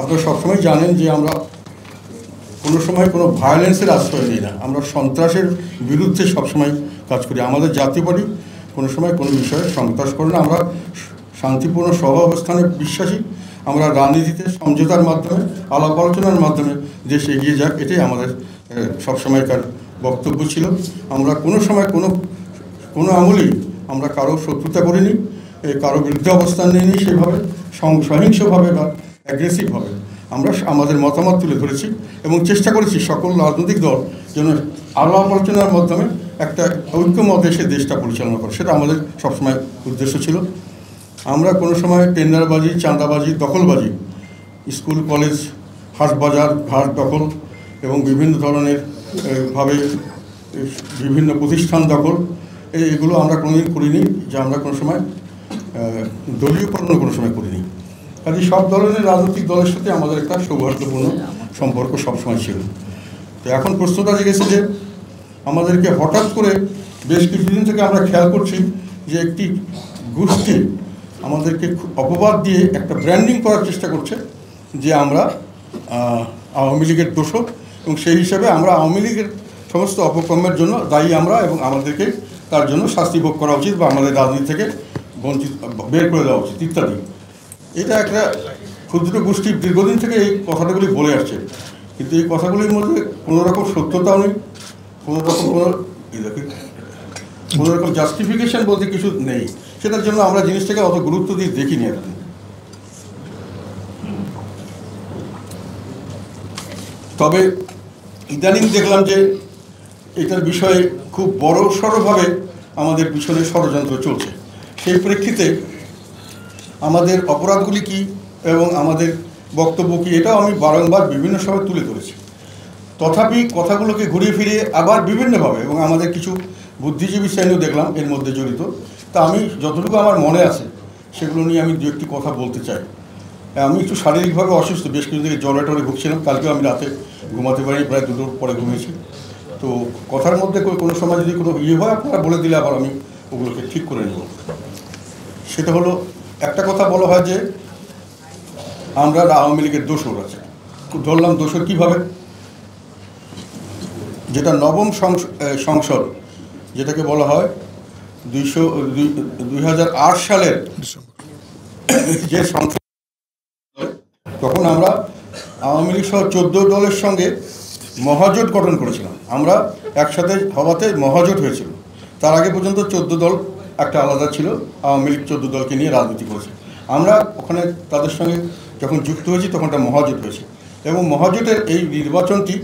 আপনারা সবসময় জানেন যে আমরা কোনো সময় কোনো ভায়োলেন্সের আশ্রয় নিই না, আমরা সন্ত্রাসের বিরুদ্ধে সবসময় কাজ করি। আমাদের জাতীয় পার্টি কোনো সময় কোনো বিষয়ে সন্ত্রাস করে না, আমরা শান্তিপূর্ণ সহাবস্থানে বিশ্বাসী। আমরা রাজনীতিতে সমঝোতার মাধ্যমে, আলাপ আলোচনার মাধ্যমে দেশ এগিয়ে যাক, এটাই আমাদের সবসময়কার বক্তব্য ছিল। আমরা কোনো সময় কোনো আমলেই আমরা কারো শত্রুতা করিনি, কারো বিরুদ্ধে অবস্থান নিইনি সেভাবে সহিংসভাবে বা অ্যাগ্রেসিভভাবে। আমরা আমাদের মতামত তুলে ধরেছি এবং চেষ্টা করেছি সকল রাজনৈতিক দল যেন আলাপ আলোচনার মাধ্যমে একটা ঐক্যমত এসে দেশটা পরিচালনা করে, সেটা আমাদের সবসময় উদ্দেশ্য ছিল। আমরা কোনো সময় টেন্ডারবাজি, চাঁদাবাজি, দখলবাজি, স্কুল কলেজ, হাট বাজার, ঘাট দখল এবং বিভিন্ন ধরনের বিভিন্ন প্রতিষ্ঠান দখল, এগুলো আমরা কোনোদিন করিনি। যে আমরা কোনো সময় দলীয়করণ কোনো সময় করিনি। কাজে সব ধরনের রাজনৈতিক দলের সাথে আমাদের একটা সৌহার্দ্যপূর্ণ সম্পর্ক সবসময় ছিল। তো এখন প্রশ্নটা জেগেছে যে আমাদেরকে হঠাৎ করে বেশ কিছুদিন থেকে আমরা খেয়াল করছি যে একটি গোষ্ঠী আমাদেরকে অপবাদ দিয়ে একটা ব্র্যান্ডিং করার চেষ্টা করছে যে আমরা আওয়ামী লীগের দোষর, এবং সেই হিসাবে আমরা আওয়ামী লীগের সমস্ত অপকর্মের জন্য দায়ী আমরা, এবং আমাদেরকে তার জন্য শাস্তি ভোগ করা উচিত বা আমাদের রাজনীতি থেকে বঞ্চিত বের করে দেওয়া উচিত ইত্যাদি। এটা একটা ক্ষুদ্র গোষ্ঠী দীর্ঘদিন থেকে এই কথাগুলি বলে আসছে, কিন্তু এই কথাগুলির মধ্যে কোনো রকম সত্যতাও নেই, কোনো রকম জাস্টিফিকেশন বলতে কিছু নেই। সেটার জন্য আমরা জিনিসটাকে অত গুরুত্ব দিয়ে দেখিনি আর কি। তবে ইদানিং দেখলাম যে এটার বিষয়ে খুব বড়সড়ভাবে আমাদের পিছনে ষড়যন্ত্র চলছে। সেই প্রেক্ষিতে আমাদের অপরাধগুলি কী এবং আমাদের বক্তব্য কী, এটাও আমি বারংবার বিভিন্ন সময় তুলে ধরেছি। তথাপি কথাগুলোকে ঘুরিয়ে ফিরিয়ে আবার বিভিন্নভাবে, এবং আমাদের কিছু বুদ্ধিজীবী শ্রেণীও দেখলাম এর মধ্যে জড়িত। তা আমি যতটুকু আমার মনে আছে সেগুলো নিয়ে আমি দু একটি কথা বলতে চাই। আমি একটু শারীরিকভাবে অসুস্থ, বেশ কিছুদিন থেকে জ্বরে টরে ভুগছিলাম। কালকেও আমি রাতে ঘুমাতে পারিনি, প্রায় 2টোর পরে ঘুমিয়েছি। তো কথার মধ্যে কোনো সময় যদি কোনো হয় আপনারা বলে দিলে আবার আমি ওগুলোকে ঠিক করে নেব। সেটা হলো, একটা কথা বলা হয় যে আমরা আওয়ামী লীগের দোষর আছে। ধরলাম দোষর কীভাবে? যেটা নবম সংসদ, যেটাকে বলা হয় 2008 সালের যে সংসদ, তখন আমরা আওয়ামী লীগ সহ 14 দলের সঙ্গে মহাজোট গঠন করেছিলাম। আমরা একসাথে হওয়াতে মহাজোট হয়েছিল। তার আগে পর্যন্ত 14 দল একটা আলাদা ছিল, আওয়ামী লীগ 14 দলকে নিয়ে রাজনীতি করেছে। আমরা ওখানে তাদের সঙ্গে যখন যুক্ত হয়েছি তখন একটা মহাজোট হয়েছে, এবং মহাজোটের এই নির্বাচনটি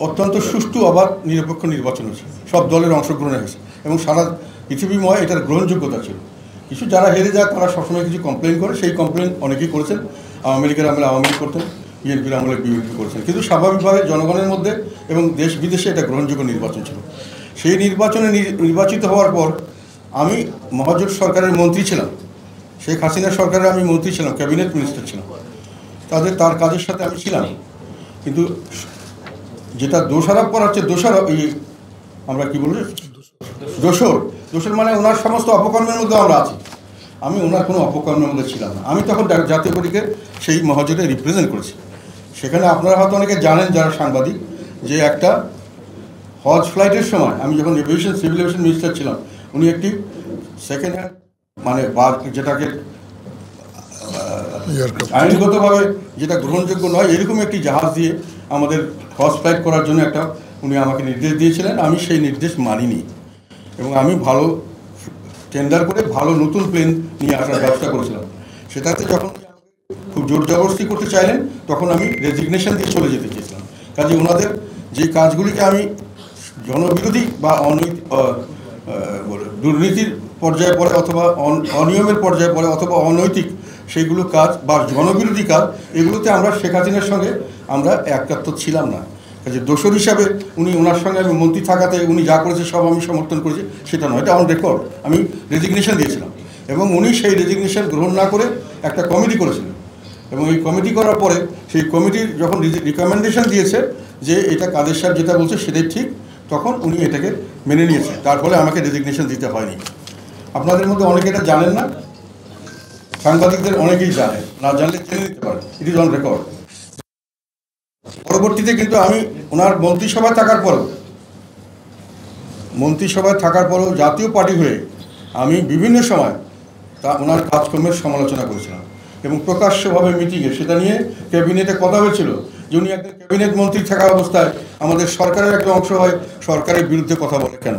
অত্যন্ত সুষ্ঠু আবার নিরপেক্ষ নির্বাচন হয়েছে, সব দলের অংশগ্রহণে হয়েছে, এবং সারা পৃথিবীময় এটার গ্রহণযোগ্যতা ছিল। কিছু যারা হেরে যায় তারা সবসময় কিছু কমপ্লেন করে, সেই কমপ্লেন অনেকেই করেছেন। আওয়ামী লীগের আমলে আওয়ামী লীগ করতেন, বিএনপির আমলে বিএনপি করেছেন, কিন্তু স্বাভাবিকভাবে জনগণের মধ্যে এবং দেশ বিদেশে এটা গ্রহণযোগ্য নির্বাচন ছিল। সেই নির্বাচনে নির্বাচিত হওয়ার পর আমি মহাজোট সরকারের মন্ত্রী ছিলাম, শেখ হাসিনা সরকারের আমি মন্ত্রী ছিলাম, ক্যাবিনেট মিনিস্টার ছিলাম, তার কাজের সাথে আমি ছিলাম। কিন্তু যেটা দোষারোপ করা হচ্ছে, আমরা কি বলি দোষর মানে ওনার সমস্ত অপকর্মের মধ্যে আমরা আছি। আমি ওনার কোনো অপকর্মের মধ্যে ছিলাম না। আমি তখন জাতীয় পার্টিকে সেই মহাজোটে রিপ্রেজেন্ট করেছি। সেখানে আপনারা হয়তো অনেকে জানেন যারা সাংবাদিক, যে একটা হজ ফ্লাইটের সময় আমি যখন সিভিল এভিয়েশন মিনিস্টার ছিলাম, উনি একটি সেকেন্ড হ্যান্ড মানে যেটাকে আইনগতভাবে যেটা গ্রহণযোগ্য নয় এরকম একটি জাহাজ দিয়ে আমাদের হজ ফ্লাইট করার জন্য উনি আমাকে নির্দেশ দিয়েছিলেন। আমি সেই নির্দেশ মানিনি, এবং আমি ভালো টেন্ডার করে ভালো নতুন প্লেন নিয়ে আসার ব্যবস্থা করেছিলাম। সেটাতে যখন খুব জোর জবরদস্তি করতে চাইলেন তখন আমি রেজিগনেশন দিয়ে চলে যেতে চেয়েছিলাম। কাজে ওনাদের যে কাজগুলিকে আমি জনবিরোধী বা দুর্নীতির পর্যায়ে পড়ে অথবা অনিয়মের পর্যায়ে পড়ে অথবা অনৈতিক সেইগুলো কাজ বা জনবিরোধী কাজ, এগুলোতে আমরা শেখ হাসিনার সঙ্গে আমরা একাত্ম ছিলাম না। কাজে দোষর হিসাবে ওনার সঙ্গে আমি মন্ত্রী থাকাতে উনি যা করেছে সব আমি সমর্থন করেছি সেটা নয়, এটা অন রেকর্ড। আমি রেজিগনেশন দিয়েছিলাম, এবং উনি সেই রেজিগনেশন গ্রহণ না করে একটা কমিটি করেছিলেন, এবং এই কমিটি করার পরে সেই কমিটির যখন রিকমেন্ডেশন দিয়েছে যে এটা কাদের সাহেব যেটা বলছে সেটাই ঠিক, তখন উনি এটাকে মেনে নিয়েছেন। তার ফলে আমাকে রেজিগনেশন দিতে হয়নি। আপনাদের মধ্যে অনেকে এটা জানেন না, সাংবাদিকদের অনেকেই জানেন, না জানলে জেনে নিতে পারেন, ইট ইজ অন রেকর্ড। পরবর্তীতে কিন্তু আমি ওনার মন্ত্রিসভায় থাকার পরও জাতীয় পার্টি হয়ে আমি বিভিন্ন সময় ওনার কাজকর্মের সমালোচনা করেছিলাম এবং প্রকাশ্যভাবে মিটিংয়ে সেটা নিয়ে ক্যাবিনেটে কথা হয়েছিল যে উনি একজন ক্যাবিনেট মন্ত্রী থাকা অবস্থায় আমাদের সরকারের একটা অংশ হয় সরকারের বিরুদ্ধে কথা বলে কেন।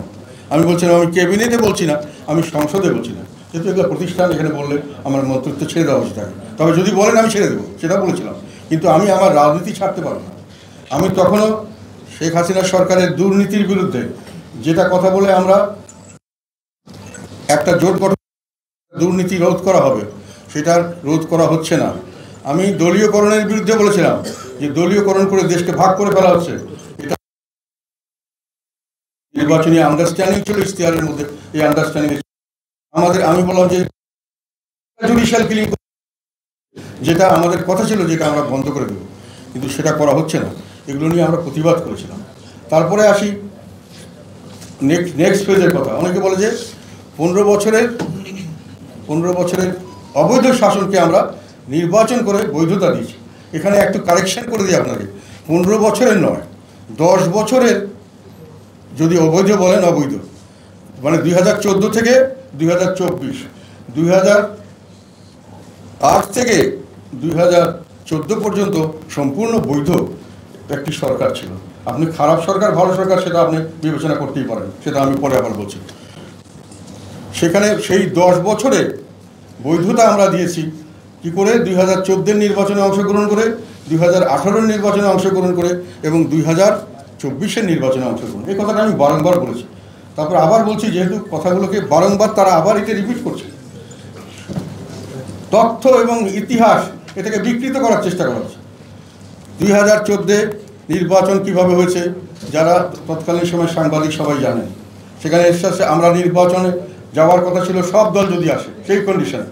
আমি বলছিলাম আমি ক্যাবিনেটে বলছি না, আমি সংসদে বলছি না, যেহেতু এগুলো প্রতিষ্ঠান, এখানে বললে আমার মন্ত্রিত্ব ছেড়ে দেওয়া উচিত থাকে, তবে যদি বলেন আমি ছেড়ে দেবো, সেটা বলেছিলাম। কিন্তু আমি আমার রাজনীতি ছাড়তে পারবো না। আমি তখনও শেখ হাসিনা সরকারের দুর্নীতির বিরুদ্ধে যেটা কথা বলে আমরা একটা জোট গঠন দুর্নীতি রোধ করা হবে, সেটা রোধ করা হচ্ছে না। আমি দলীয়করণের বিরুদ্ধে বলেছিলাম যে দলীয়করণ করে দেশকে ভাগ করে ফেলা হচ্ছে, এটা নির্বাচনী আন্ডারস্ট্যান্ডিং ছিল ইশতেহারের মধ্যে। এই আন্ডারস্ট্যান্ডিং আমি বললাম যে জুডিশিয়াল কিলিং, যেটা আমাদের কথা ছিল যেটা আমরা বন্ধ করে দেব, কিন্তু সেটা করা হচ্ছে না। এগুলো নিয়ে আমরা প্রতিবাদ করেছিলাম। তারপরে আসি নেক্সট ফেজের কথা। অনেকে বলে যে 15 বছরের অবৈধ শাসনকে আমরা নির্বাচন করে বৈধতা দিয়েছি। এখানে একটু কারেকশন করে দিই আপনাকে, 15 বছরের নয়, 10 বছরের যদি অবৈধ বলেন, অবৈধ মানে 2014 থেকে 2024, 2008 থেকে 2014 পর্যন্ত সম্পূর্ণ বৈধ একটি সরকার ছিল। আপনি খারাপ সরকার ভালো সরকার সেটা আপনি বিবেচনা করতেই পারেন, সেটা আমি পরে আবার বলছি। সেখানে সেই 10 বছরে বৈধতা আমরা দিয়েছি কি করে? 2014 নির্বাচনে অংশগ্রহণ করে, 2018 নির্বাচনে অংশগ্রহণ করে এবং 2024 নির্বাচনে অংশগ্রহণ। এই কথাটা আমি বারংবার বলেছি, তারপর আবার বলছি, যেহেতু কথাগুলোকে বারংবার তারা আবার এটা রিপিট করছে। তথ্য এবং ইতিহাস এটাকে বিকৃত করার চেষ্টা করা হচ্ছে। 2014 নির্বাচন কিভাবে হয়েছে যারা তৎকালীন সময় সাংবাদিক সবাই জানেন। সেখানে এসে আমরা নির্বাচনে যাওয়ার কথা ছিল সব দল যদি আসে সেই কন্ডিশনে,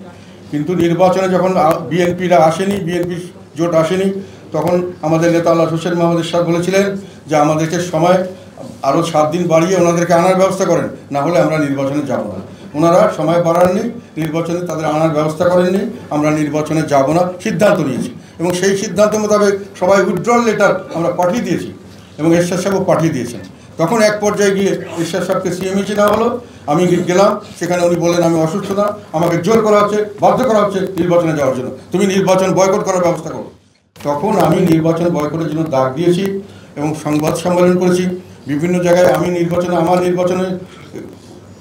কিন্তু নির্বাচনে যখন বিএনপিরা আসেনি, বিএনপি জোট আসেনি, তখন আমাদের নেতা আল্লাহ হোসেন মাহমুদ এরশাদ বলেছিলেন যে আমাদেরকে সময় আরও 7 দিন বাড়িয়ে ওনাদেরকে আনার ব্যবস্থা করেন, না হলে আমরা নির্বাচনে যাব না। ওনারা সময় বাড়াননি, নির্বাচনে তাদের আনার ব্যবস্থা করেননি, আমরা নির্বাচনে যাব না সিদ্ধান্ত নিয়েছি এবং সেই সিদ্ধান্ত মোতাবেক সবাই উইথড্রল লেটার আমরা পাঠিয়ে দিয়েছি এবং এরশাদ সাহেবও পাঠিয়ে দিয়েছেন। তখন এক পর্যায়ে গিয়ে এরশাদ সাহেবকে সিএমএইচে নেওয়া হলো, আমি গেলাম, সেখানে উনি বললেন আমি অসুস্থ না, আমাকে জোর করা হচ্ছে, বাধ্য করা হচ্ছে নির্বাচনে যাওয়ার জন্য, তুমি নির্বাচন বয়কট করার ব্যবস্থা করো। তখন আমি নির্বাচন বয়কটের জন্য ডাক দিয়েছি এবং সংবাদ সম্মেলন করেছি বিভিন্ন জায়গায়। আমার নির্বাচনে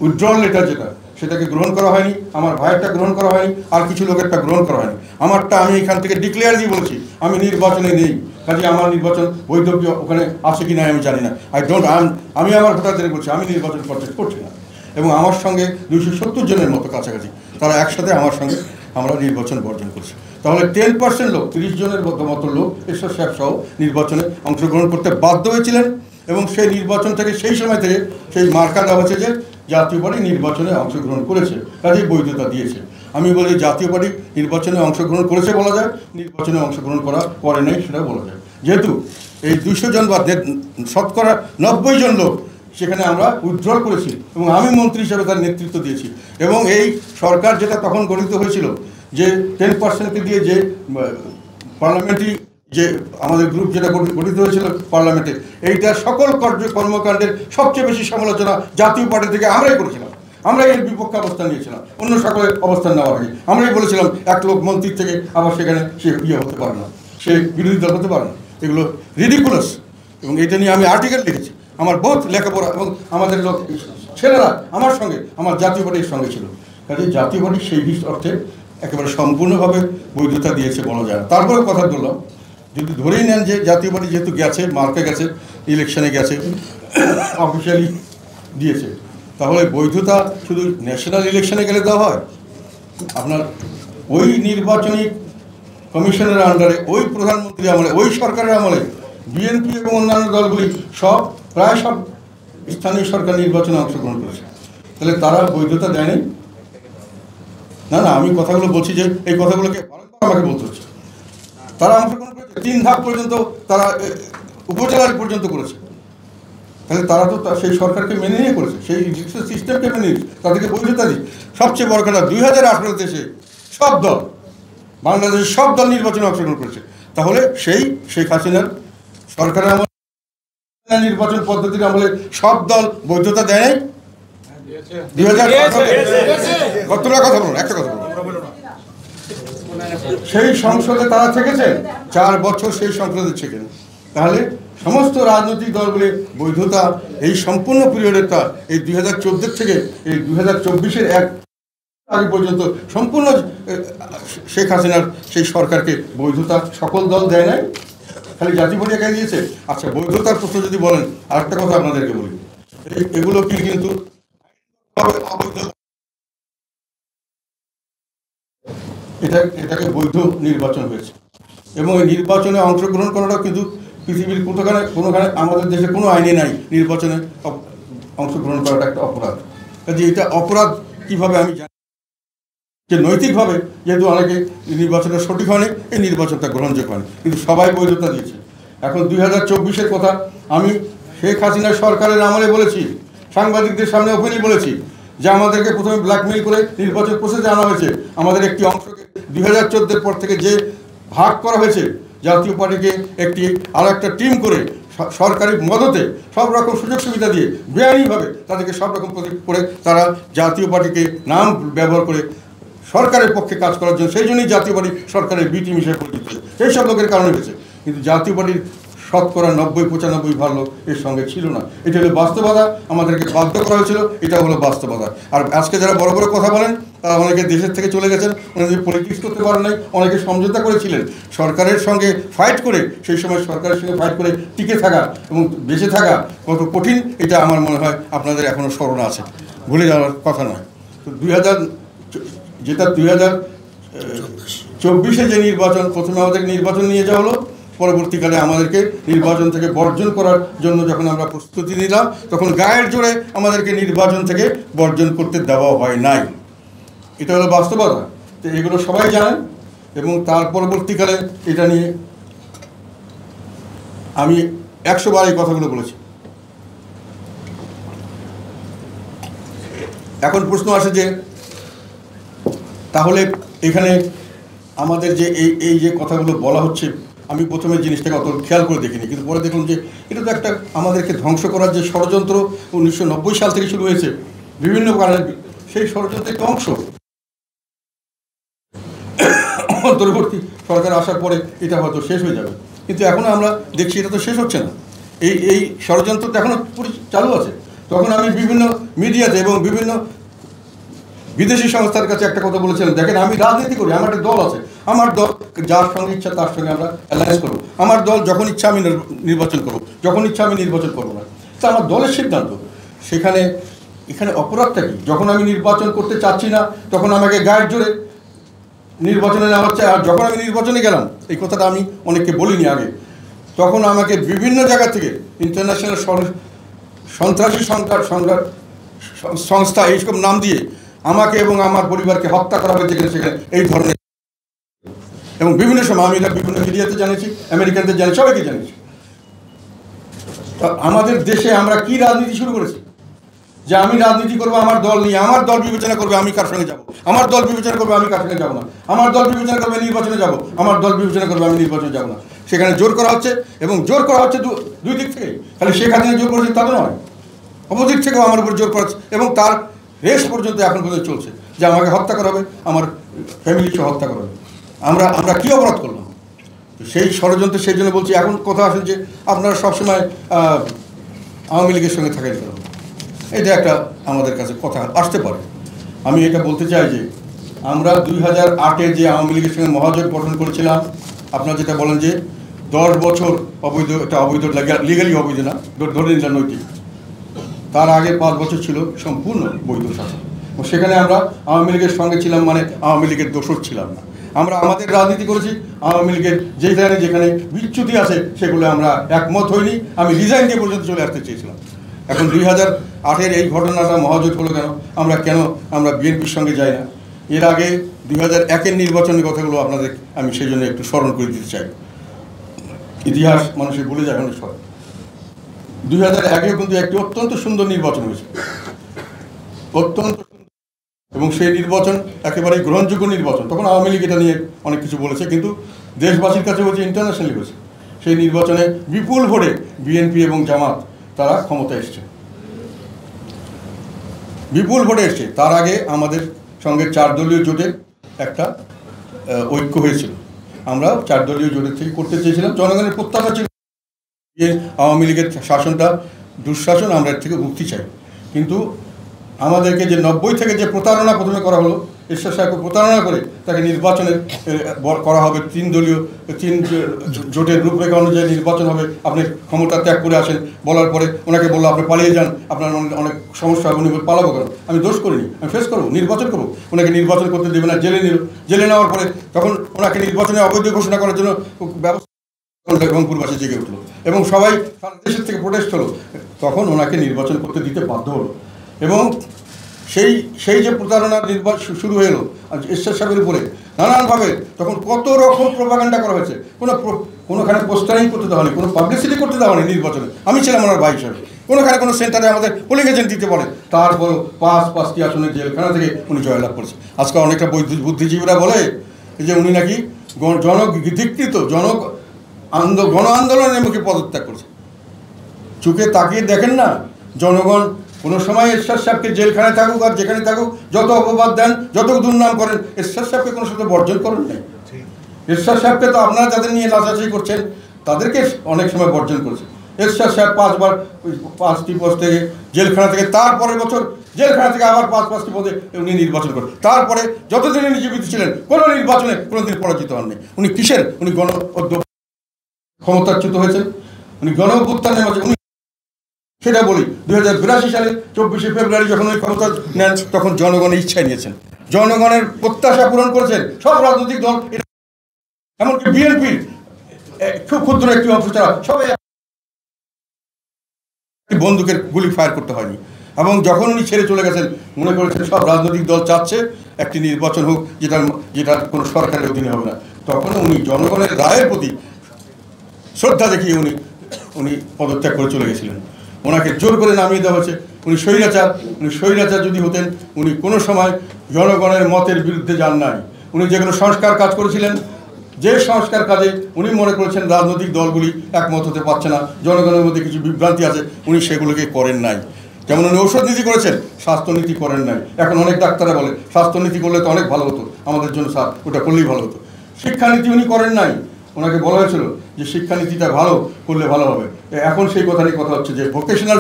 উইথড্রল লেটার যেটা, সেটাকে গ্রহণ করা হয়নি, আমার ভাইয়েরটা গ্রহণ করা হয়নি, আর কিছু লোকেরটা গ্রহণ করা হয়নি। আমারটা আমি এখান থেকে ডিক্লেয়ার দিয়ে বলেছি আমি নির্বাচনে নেই, কাজে আমার নির্বাচন বৈধ ওখানে আছে কি না আমি জানি না। আমি আমার ভোটারদের বলছি আমি নির্বাচন কন্টেস্ট করছি না। এবং আমার সঙ্গে 270 জনের মতো কাছাকাছি তারা একসাথে আমার সঙ্গে আমরা নির্বাচন বর্জন করছি। তাহলে 10% লোক, 30 জনের মতো লোক এরশাদ সাহেব সহ নির্বাচনে অংশগ্রহণ করতে বাধ্য হয়েছিলেন এবং সেই নির্বাচন থেকে সেই সময় থেকে সেই মার্কা দেওয়া হচ্ছে যে জাতীয় পার্টি নির্বাচনে অংশগ্রহণ করেছে, কাজেই বৈধতা দিয়েছে। আমি বলি জাতীয় পার্টি নির্বাচনে অংশগ্রহণ করেছে বলা যায়, নির্বাচনে অংশগ্রহণ করা পরে নেই সেটাও বলা যায়। যেহেতু এই 200 জন বা শতকরা 90 জন লোক সেখানে আমরা উইথড্রল করেছি এবং আমি মন্ত্রী হিসেবে তার নেতৃত্ব দিয়েছি এবং এই সরকার যেটা তখন গঠিত হয়েছিল যে 10%কে দিয়ে যে পার্লামেন্টারি যে আমাদের গ্রুপ যেটা গঠিত হয়েছিল পার্লামেন্টে, এইটার সকল কর্মকাণ্ডের সবচেয়ে বেশি সমালোচনা জাতীয় পার্টি থেকে আমরাই করেছিলাম। আমরাই এর বিপক্ষে অবস্থান নিয়েছিলাম, অন্য সকলে অবস্থান নেওয়ার আগে আমরাই বলেছিলাম এক লোক মন্ত্রীর থেকে আবার সেখানে সে হতে পারে না, সে বিরোধী দল হতে পারে না, এগুলো রিডিকুলাস। এবং এটা নিয়ে আমি আর্টিকেল লিখেছি, আমার বহুত লেখাপড়া এবং আমাদের লোক ছেলেরা আমার সঙ্গে আমার জাতীয় পার্টির সঙ্গে ছিল। কাজে জাতীয় পার্টি সেই অর্থে একেবারে সম্পূর্ণভাবে বৈধতা দিয়েছে বলা যায় না। তারপরে কথা বললাম, যদি ধরেই নেন যে জাতীয় পার্টি যেহেতু গেছে, মার্কে গেছে, ইলেকশনে গেছে, অফিসিয়ালি দিয়েছে, তাহলে বৈধতা শুধু ন্যাশনাল ইলেকশনে গেলে দেওয়া হয়? আপনার ওই নির্বাচনী কমিশনের আন্ডারে ওই প্রধানমন্ত্রী আমলে, ওই সরকারের আমলে বিএনপি এবং অন্যান্য দলগুলি প্রায় সব স্থানীয় সরকার নির্বাচনে অংশগ্রহণ করেছে, তাহলে তারা বৈধতা দেয়নি? না, আমি কথাগুলো বলছি যে এই কথাগুলোকে আমাকে বলতে হচ্ছে। তারা অংশগ্রহণ করেছে, 3 ধাপ পর্যন্ত তারা উপজেলার পর্যন্ত করেছে, তাহলে তারা তো সেই সরকারকে মেনে নিয়ে করেছে, সেই সিস্টেমকে মেনে নিয়েছে, তাদেরকে বৈধতা দিই। সবচেয়ে বড় কথা 2018 দেশে সব দল, বাংলাদেশের সব দল নির্বাচনে অংশগ্রহণ করেছে, তাহলে সেই শেখ হাসিনার সরকারের আমলে নির্বাচন পদ্ধতির আমলে সব দল বৈধতা দেয় নাই। 2000 কতটা কথা বলুন, একটা কথা বলুন। সেই সংসদে তারা থেকেছে 4 বছর, সেই সংসদে থেকেছেন। তাহলে সমস্ত রাজনৈতিক দলগুলির বৈধতা এই সম্পূর্ণ পিরিয়ডেরটা এই 2014 থেকে এই 2024-এর এক আগে পর্যন্ত সম্পূর্ণ শেখ হাসিনার সেই সরকারকে বৈধতা সকল দল দেয় নাই, খালি জাতীয় পার্টি একাই দিয়েছে। আচ্ছা, বৈধতার প্রশ্ন যদি বলেন, আরেকটা কথা আপনাদেরকে বলি, এগুলো কি কিন্তু এটাকে বৈধ নির্বাচন হয়েছে এবং এই নির্বাচনে অংশগ্রহণ করাটাও কিন্তু পৃথিবীর কোনোখানে আমাদের দেশে কোনো আইনে নাই নির্বাচনে অংশগ্রহণ করাটা একটা অপরাধ। কাজে এটা অপরাধ কিভাবে আমি জানি যে নৈতিকভাবে যেহেতু অনেকে নির্বাচনটা সঠিক হয়নি, এই নির্বাচনটা গ্রহণযোগ্য হয়নি, কিন্তু সবাই বৈধতা দিয়েছে। এখন 2024-এর কথা আমি শেখ হাসিনা সরকারের আমলে বলেছি, সাংবাদিকদের সামনে ওপেনই বলেছি যে আমাদেরকে প্রথমে ব্ল্যাকমেইল করে নির্বাচন প্রসেসে আনা হয়েছে। আমাদের একটি অংশকে 2014-এর পর থেকে যে ভাগ করা হয়েছে, জাতীয় পার্টিকে আরও একটা টিম করে সরকারি মদতে সব রকম সুযোগ সুবিধা দিয়ে বেআইনিভাবে তাদেরকে সব রকম করে তারা জাতীয় পার্টিকে নাম ব্যবহার করে সরকারের পক্ষে কাজ করার জন্য, সেই জন্যই জাতীয় পার্টি সরকারের বি টিম হিসেবে পরিচিত হয়েছে। এই সব লোকের কারণে হয়েছে, কিন্তু জাতীয় পার্টির 90-95 ভাগ লোক এর সঙ্গে ছিল না। এটা হলো বাস্তবতা, আমাদেরকে বাধ্য করা হয়েছিল, এটা হলো বাস্তবতা। আর আজকে যারা বড় বড় কথা বলেন তারা অনেকে দেশের থেকে চলে গেছেন, অনেকে পলিটিক্স করতে পারেন নাই, অনেকে সমঝোতা করেছিলেন সরকারের সঙ্গে ফাইট করে। সেই সময় সরকারের সঙ্গে ফাইট করে টিকে থাকা এবং বেঁচে থাকা কত কঠিন, এটা আমার মনে হয় আপনাদের এখনও স্মরণ আছে, ভুলে যাওয়ার কথা নয়। তো 2024-এ যে নির্বাচন, প্রথমে আমাদের নির্বাচন নিয়ে যাওয়া হলো, পরবর্তীকালে আমাদেরকে নির্বাচন থেকে বর্জন করার জন্য যখন আমরা প্রস্তুতি নিলাম, তখন গায়ের জোরে আমাদেরকে নির্বাচন থেকে বর্জন করতে দেওয়া হয় নাই। এটা হলো বাস্তবতা। তো এগুলো সবাই জানেন এবং তার পরবর্তীকালে এটা নিয়ে আমি 100 বার এই কথাগুলো বলেছি। এখন প্রশ্ন আসে যে তাহলে এখানে আমাদের যে এই যে কথাগুলো বলা হচ্ছে, আমি প্রথমে জিনিসটাকে অত খেয়াল করে দেখিনি, কিন্তু পরে দেখলাম যে এটা তো একটা আমাদেরকে ধ্বংস করার যে ষড়যন্ত্র 1990 সাল থেকে শুরু হয়েছে বিভিন্ন কারণে, সেই ষড়যন্ত্রের একটা অংশ অন্তর্বর্তী সরকার আসার পরে এটা হয়তো শেষ হয়ে যাবে, কিন্তু এখনও আমরা দেখছি এটা তো শেষ হচ্ছে না। এই ষড়যন্ত্র তো এখনও চালু আছে। তখন আমি বিভিন্ন মিডিয়াতে এবং বিভিন্ন বিদেশি সংস্থার কাছে একটা কথা বলেছিলাম, দেখেন আমি রাজনীতি করি, আমার একটা দল আছে, আমার দল যার সঙ্গে ইচ্ছা তার সঙ্গে আমরা অ্যালায়েন্স করবো, আমার দল যখন ইচ্ছা আমি নির্বাচন করবো, যখন ইচ্ছা আমি নির্বাচন করবো না, তা আমার দলের সিদ্ধান্ত। এখানে অপরাধটা কি? যখন আমি নির্বাচন করতে চাচ্ছি না তখন আমাকে গায়ের জোরে নির্বাচনে নেওয়া হচ্ছে। আর যখন আমি নির্বাচনে গেলাম, এই কথাটা আমি অনেককে বলিনি আগে, তখন আমাকে বিভিন্ন জায়গা থেকে ইন্টারন্যাশনাল সন্ত্রাসী সংস্থা এইসব নাম দিয়ে আমাকে এবং আমার পরিবারকে হত্যা করা হয়েছে সেখানে এই ধরনের, এবং বিভিন্ন সময় আমি এটা বিভিন্ন মিডিয়াতে জানিয়েছি, আমেরিকানদের জানিয়েছি, সবাইকে জানিয়েছি। আমাদের দেশে আমরা কি রাজনীতি শুরু করেছি যে আমি রাজনীতি করবো আমার দল নিয়ে, আমার দল বিবেচনা করবে আমি কার সঙ্গে যাবো, আমার দল বিবেচনা করবে আমি কার সঙ্গে যাবো না, আমার দল বিবেচনা করবে নির্বাচনে যাবো, আমার দল বিবেচনা করবে আমি নির্বাচনে যাবো না। সেখানে জোর করা হচ্ছে, এবং জোর করা হচ্ছে দুই দিক থেকে। খালি শেখ হাসিনা জোর করেছে তা তো নয়, অপোজিট থেকেও আমার উপর জোর করা হচ্ছে, এবং তার রেস পর্যন্ত এখন পর্যন্ত চলছে যে আমাকে হত্যা করা হবে, আমার ফ্যামিলিকে হত্যা করা হবে। আমরা কী অপরাধ করলাম? সেই ষড়যন্ত্র, সেই জন্য বলছি। এখন কথা আসেন যে আপনারা সবসময় আওয়ামী লীগের সঙ্গে থাকেন কেন, এটা একটা আমাদের কাছে কথা আসতে পারে। আমি এটা বলতে চাই যে আমরা 2008-এ যে আওয়ামী লীগের সঙ্গে মহাজোট গঠন করেছিলাম, আপনারা যেটা বলেন যে 10 বছর অবৈধ, এটা অবৈধ, লিগালি অবৈধ না, ধরে নিলাম নৈতিক, তার আগে 5 বছর ছিল সম্পূর্ণ বৈধ শাসন। সেখানে আমরা আওয়ামী লীগের সঙ্গে ছিলাম, মানে আওয়ামী লীগের দোসর ছিলাম না। আমরা আমাদের রাজনীতি করেছি, আওয়ামী লীগের যেখানে বিচ্যুতি আছে সেগুলো আমরা একমত হইনি। আমি রিজাইন দিয়ে পর্যন্ত চলে আসতে চেয়েছিলাম। এখন 2008-এর এই ঘটনাটা মহাজোট হলো কেন আমরা বিএনপির সঙ্গে যাই না? এর আগে 2001-এর নির্বাচনের কথাগুলো আপনাদের আমি সেই জন্য একটু স্মরণ করে দিতে চাই। ইতিহাস মানুষের ভুলে যায় অনেক সময়। 2001-এও কিন্তু একটি অত্যন্ত সুন্দর নির্বাচন হয়েছে, অত্যন্ত, এবং সেই নির্বাচন একেবারেই গ্রহণযোগ্য নির্বাচন। তখন আওয়ামী লীগ এটা নিয়ে অনেক কিছু বলেছে, কিন্তু দেশবাসীর কাছে বলছে ইন্টারন্যাশনালি হয়েছে। সেই নির্বাচনে বিপুল ভোটে বিএনপি এবং জামাত তারা ক্ষমতা এসছে, বিপুল ভোটে এসছে। তার আগে আমাদের সঙ্গে 4 দলীয় জোটের একটা ঐক্য হয়েছিল, আমরা 4 দলীয় জোটের থেকে করতে চেয়েছিলাম। জনগণের প্রত্যাশা ছিল যে আওয়ামী লীগের শাসনটা দুঃশাসন, আমরা এর থেকে মুক্তি চাই। কিন্তু আমাদেরকে যে 90 থেকে যে প্রতারণা প্রথমে করা হলো, এরশাদ সাহেবকে প্রতারণা করে তাকে নির্বাচনের করা হবে, 3 দলীয় 3 জোটের রূপরেখা অনুযায়ী নির্বাচন হবে, আপনি ক্ষমতা ত্যাগ করে আসেন বলার পরে ওনাকে বললো আপনি পালিয়ে যান, আপনার অনেক সমস্যা হবে। উনি পালাবো কেন? আমি দোষ করিনি, আমি ফেস করবো, নির্বাচন করবো। ওনাকে নির্বাচন করতে দেবে না, জেলে নিল। জেলে নেওয়ার পরে তখন ওনাকে নির্বাচনে অবৈধ ঘোষণা করার জন্য ব্যবস্থা রংপুরবাসী জেগে উঠলো এবং সবাই সারা দেশের থেকে প্রোটেস্ট হলো। তখন ওনাকে নির্বাচন করতে দিতে বাধ্য হলো এবং সেই যে প্রতারণার নির্বাচন শুরু হয়ে এলো এরশাদ সাহেবের উপরে নানানভাবে, তখন কত রকম প্রোপাগান্ডা করা হয়েছে। কোনোখানে পোস্টারিং করতে দেওয়া হয়নি, কোনো পাবলিসিটি করতে দেওয়া হয়নি নির্বাচনে। আমি ছিলাম ওনার ভাই হিসাবে, কোনোখানে কোনো সেন্টারে আমাদের পোলিং এজেন্ট দিতে বলে, তারপরও 5টি আসনে জেলখানা থেকে উনি জয়লাভ করেছে। আজকে অনেকটা বুদ্ধিজীবীরা বলে যে উনি নাকি জনধিকৃত গণ আন্দোলনের মুখে পদত্যাগ করেছে। চোখে তাকিয়ে দেখেন না, জনগণ কোনো সময় এরশাদ সাহেবকে জেলখানায় থাকুক আর যেখানে থাকুক, যত অপবাদ দেন, যত দুর্নাম করেন, এরশাদ সাহেবকে কোনো সাথে বর্জন করেন নাই। এরশাদ সাহেবকে তো আপনারা যাদের নিয়ে নাচাচাই করছেন তাদেরকে অনেক সময় বর্জন করেছে। এরশাদ সাহেব 5টি পোস্ট থেকে জেলখানা থেকে, তারপরের বছর জেলখানা থেকে আবার 5টি পদে উনি নির্বাচন করেন। তারপরে যতদিন উনি জীবিত ছিলেন কোনো নির্বাচনে কোনোদিন পরাজিত হননি। উনি কিসের? উনি ক্ষমতাচ্যুত হয়েছেন, উনি গণ-অভ্যুত্থানে উনি সেটা বলি। 2082 সালে 24শে ফেব্রুয়ারি যখন উনি ক্ষমতা নেন তখন জনগণের ইচ্ছায় নিয়েছেন, জনগণের প্রত্যাশা পূরণ করেছেন সব রাজনৈতিক দল, এমনকি বিএনপির খুব ক্ষুদ্র একটি অংশ ছাড়া সবাই বন্দুকের গুলি ফায়ার করতে হয়নি। এবং যখন উনি ছেড়ে চলে গেছেন মনে করেছেন সব রাজনৈতিক দল চাচ্ছে একটি নির্বাচন হোক যেটা কোনো সরকারের অধীনে হবে না। তখন উনি জনগণের রায়ের প্রতি শ্রদ্ধা দেখিয়ে উনি পদত্যাগ করে চলে গেছিলেন। ওনাকে জোর করে নামিয়ে দেওয়া হয়েছে। উনি স্বৈরাচার যদি হতেন উনি কোনো সময় জনগণের মতের বিরুদ্ধে যান নাই। উনি যেগুলো সংস্কার কাজ করেছিলেন, যে সংস্কার কাজে উনি মনে করেছেন রাজনৈতিক দলগুলি একমত হতে পারছে না, জনগণের মধ্যে কিছু বিভ্রান্তি আছে, উনি সেগুলোকে করেন নাই। যেমন উনি ঔষধ নীতি করেছেন, স্বাস্থ্যনীতি করেন নাই। এখন অনেক ডাক্তাররা বলে স্বাস্থ্যনীতি করলে তো অনেক ভালো হতো আমাদের জন্য, স্যার ওটা করলেই ভালো হতো। শিক্ষানীতি উনি করেন নাই, ওনাকে বলা হয়েছিল যে শিক্ষানীতিটা ভালো করলে ভালো হবে। এখন সেই কথা নিয়ে কথা হচ্ছে যে ভোকেশনাল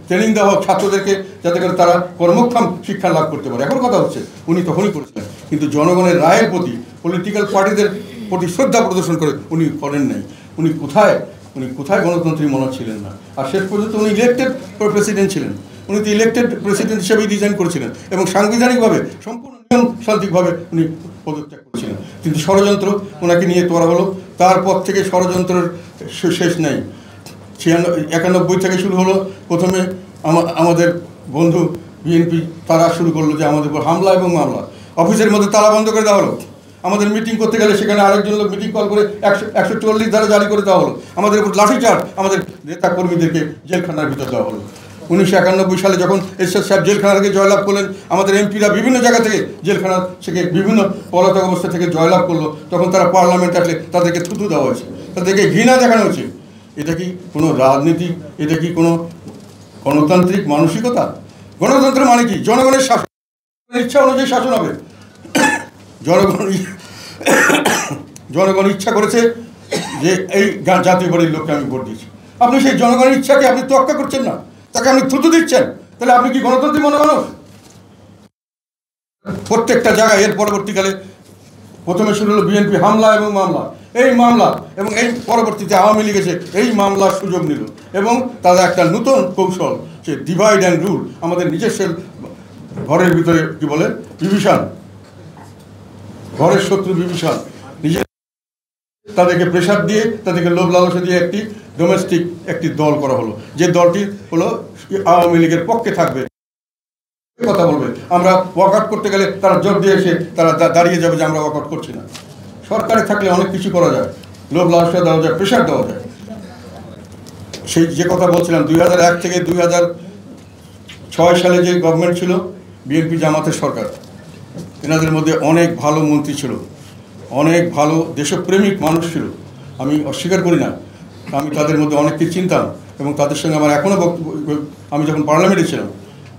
ট্রেনিং দেওয়া হোক ছাত্রদেরকে, যাতে করে তারা কর্মক্ষম শিক্ষা লাভ করতে পারে। এখন কথা হচ্ছে উনি তখনই করেছিলেন, কিন্তু জনগণের রায়ের প্রতি, পলিটিক্যাল পার্টিদের প্রতি শ্রদ্ধা প্রদর্শন করে উনি করেন নাই। উনি কোথায় গণতন্ত্রী মনে ছিলেন না। আর শেষ পর্যন্ত উনি ইলেক্টেড প্রেসিডেন্ট ছিলেন। উনি তো ইলেক্টেড প্রেসিডেন্ট হিসেবেই ডিজাইন করেছিলেন এবং সাংবিধানিকভাবে সম্পূর্ণ নিয়মতান্ত্রিকভাবে উনি পদত্যাগ করেছিলেন। কিন্তু ষড়যন্ত্র ওনাকে নিয়ে করা হলো, তারপর থেকে ষড়যন্ত্রের শেষ নেই। 91 থেকে শুরু হলো। প্রথমে আমাদের বন্ধু বিএনপি তারা শুরু করলো যে আমাদের উপর হামলা এবং মামলা, অফিসের মধ্যে তালা বন্ধ করে দেওয়া হলো। আমাদের মিটিং করতে গেলে সেখানে আরেকজন লোক মিটিং কল করে 144 ধারা জারি করে দেওয়া হলো। আমাদের উপর লাঠিচার্জ, আমাদের নেতা কর্মীদেরকে জেলখানার ভিতর দেওয়া হলো। 1991 সালে যখন এরশাদ সাহেব জেলখানা থেকে জয়লাভ করলেন, আমাদের এমপিরা বিভিন্ন জায়গা থেকে জেলখানা থেকে বিভিন্ন পলাতক অবস্থা থেকে জয়লাভ করলো, তখন তারা পার্লামেন্টে আসলে তাদেরকে থুতু দেওয়া হয়েছে, তাদেরকে ঘৃণা দেখানো হয়েছে। এটা কি কোনো রাজনীতি? এটা কি কোনো গণতান্ত্রিক মানসিকতা? গণতন্ত্র মানে কি? জনগণের শাসন, ইচ্ছা অনুযায়ী শাসন হবে। জনগণ ইচ্ছা করেছে যে এই জাতীয় পার্টির লোককে আমি ভোট দিয়েছি, আপনি সেই জনগণের ইচ্ছাকে আপনি তোয়াক্কা করছেন না, তাকে আপনি থুতু দিচ্ছেন, তাহলে আপনি কি গণতন্ত্রী মনে মানুষ? প্রত্যেকটা জায়গায় এর পরবর্তীকালে প্রথমে শুরু হলো বিএনপি হামলা এবং মামলা, এই মামলা এবং এই পরবর্তীতে আওয়ামী লীগ এসে এই মামলার সুযোগ নিল এবং তারা একটা নতুন কৌশল, সে ডিভাইড অ্যান্ড রুল, আমাদের নিজস্ব ঘরের ভিতরে কি বলে বিভীষণ, ঘরের শত্রু বিভীষণ, নিজের তাদেরকে প্রেশার দিয়ে, তাদেরকে লোভ লালসা দিয়ে একটি ডোমেস্টিক একটি দল করা হলো, যে দলটি হলো আওয়ামী লীগের পক্ষে থাকবে, কথা বলবে। আমরা ওয়াকআউট করতে গেলে তারা জোর দিয়ে এসে তারা দাঁড়িয়ে যাবে যে আমরা ওয়াকআউট করছি না। সরকারে থাকলে অনেক কিছু করা যায়, লোভ লালসা দেওয়া যায়, প্রেশার দেওয়া যায়। সেই যে কথা বলছিলাম 2001 থেকে 2006 সালে যে গভর্নমেন্ট ছিল বিএনপি জামাতের সরকার, এনাদের মধ্যে অনেক ভালো মন্ত্রী ছিল, অনেক ভালো দেশপ্রেমিক মানুষ ছিল, আমি অস্বীকার করি না। আমি তাদের মধ্যে অনেককে চিনতাম এবং তাদের সঙ্গে আমার এখনও আমি যখন পার্লামেন্টে ছিলাম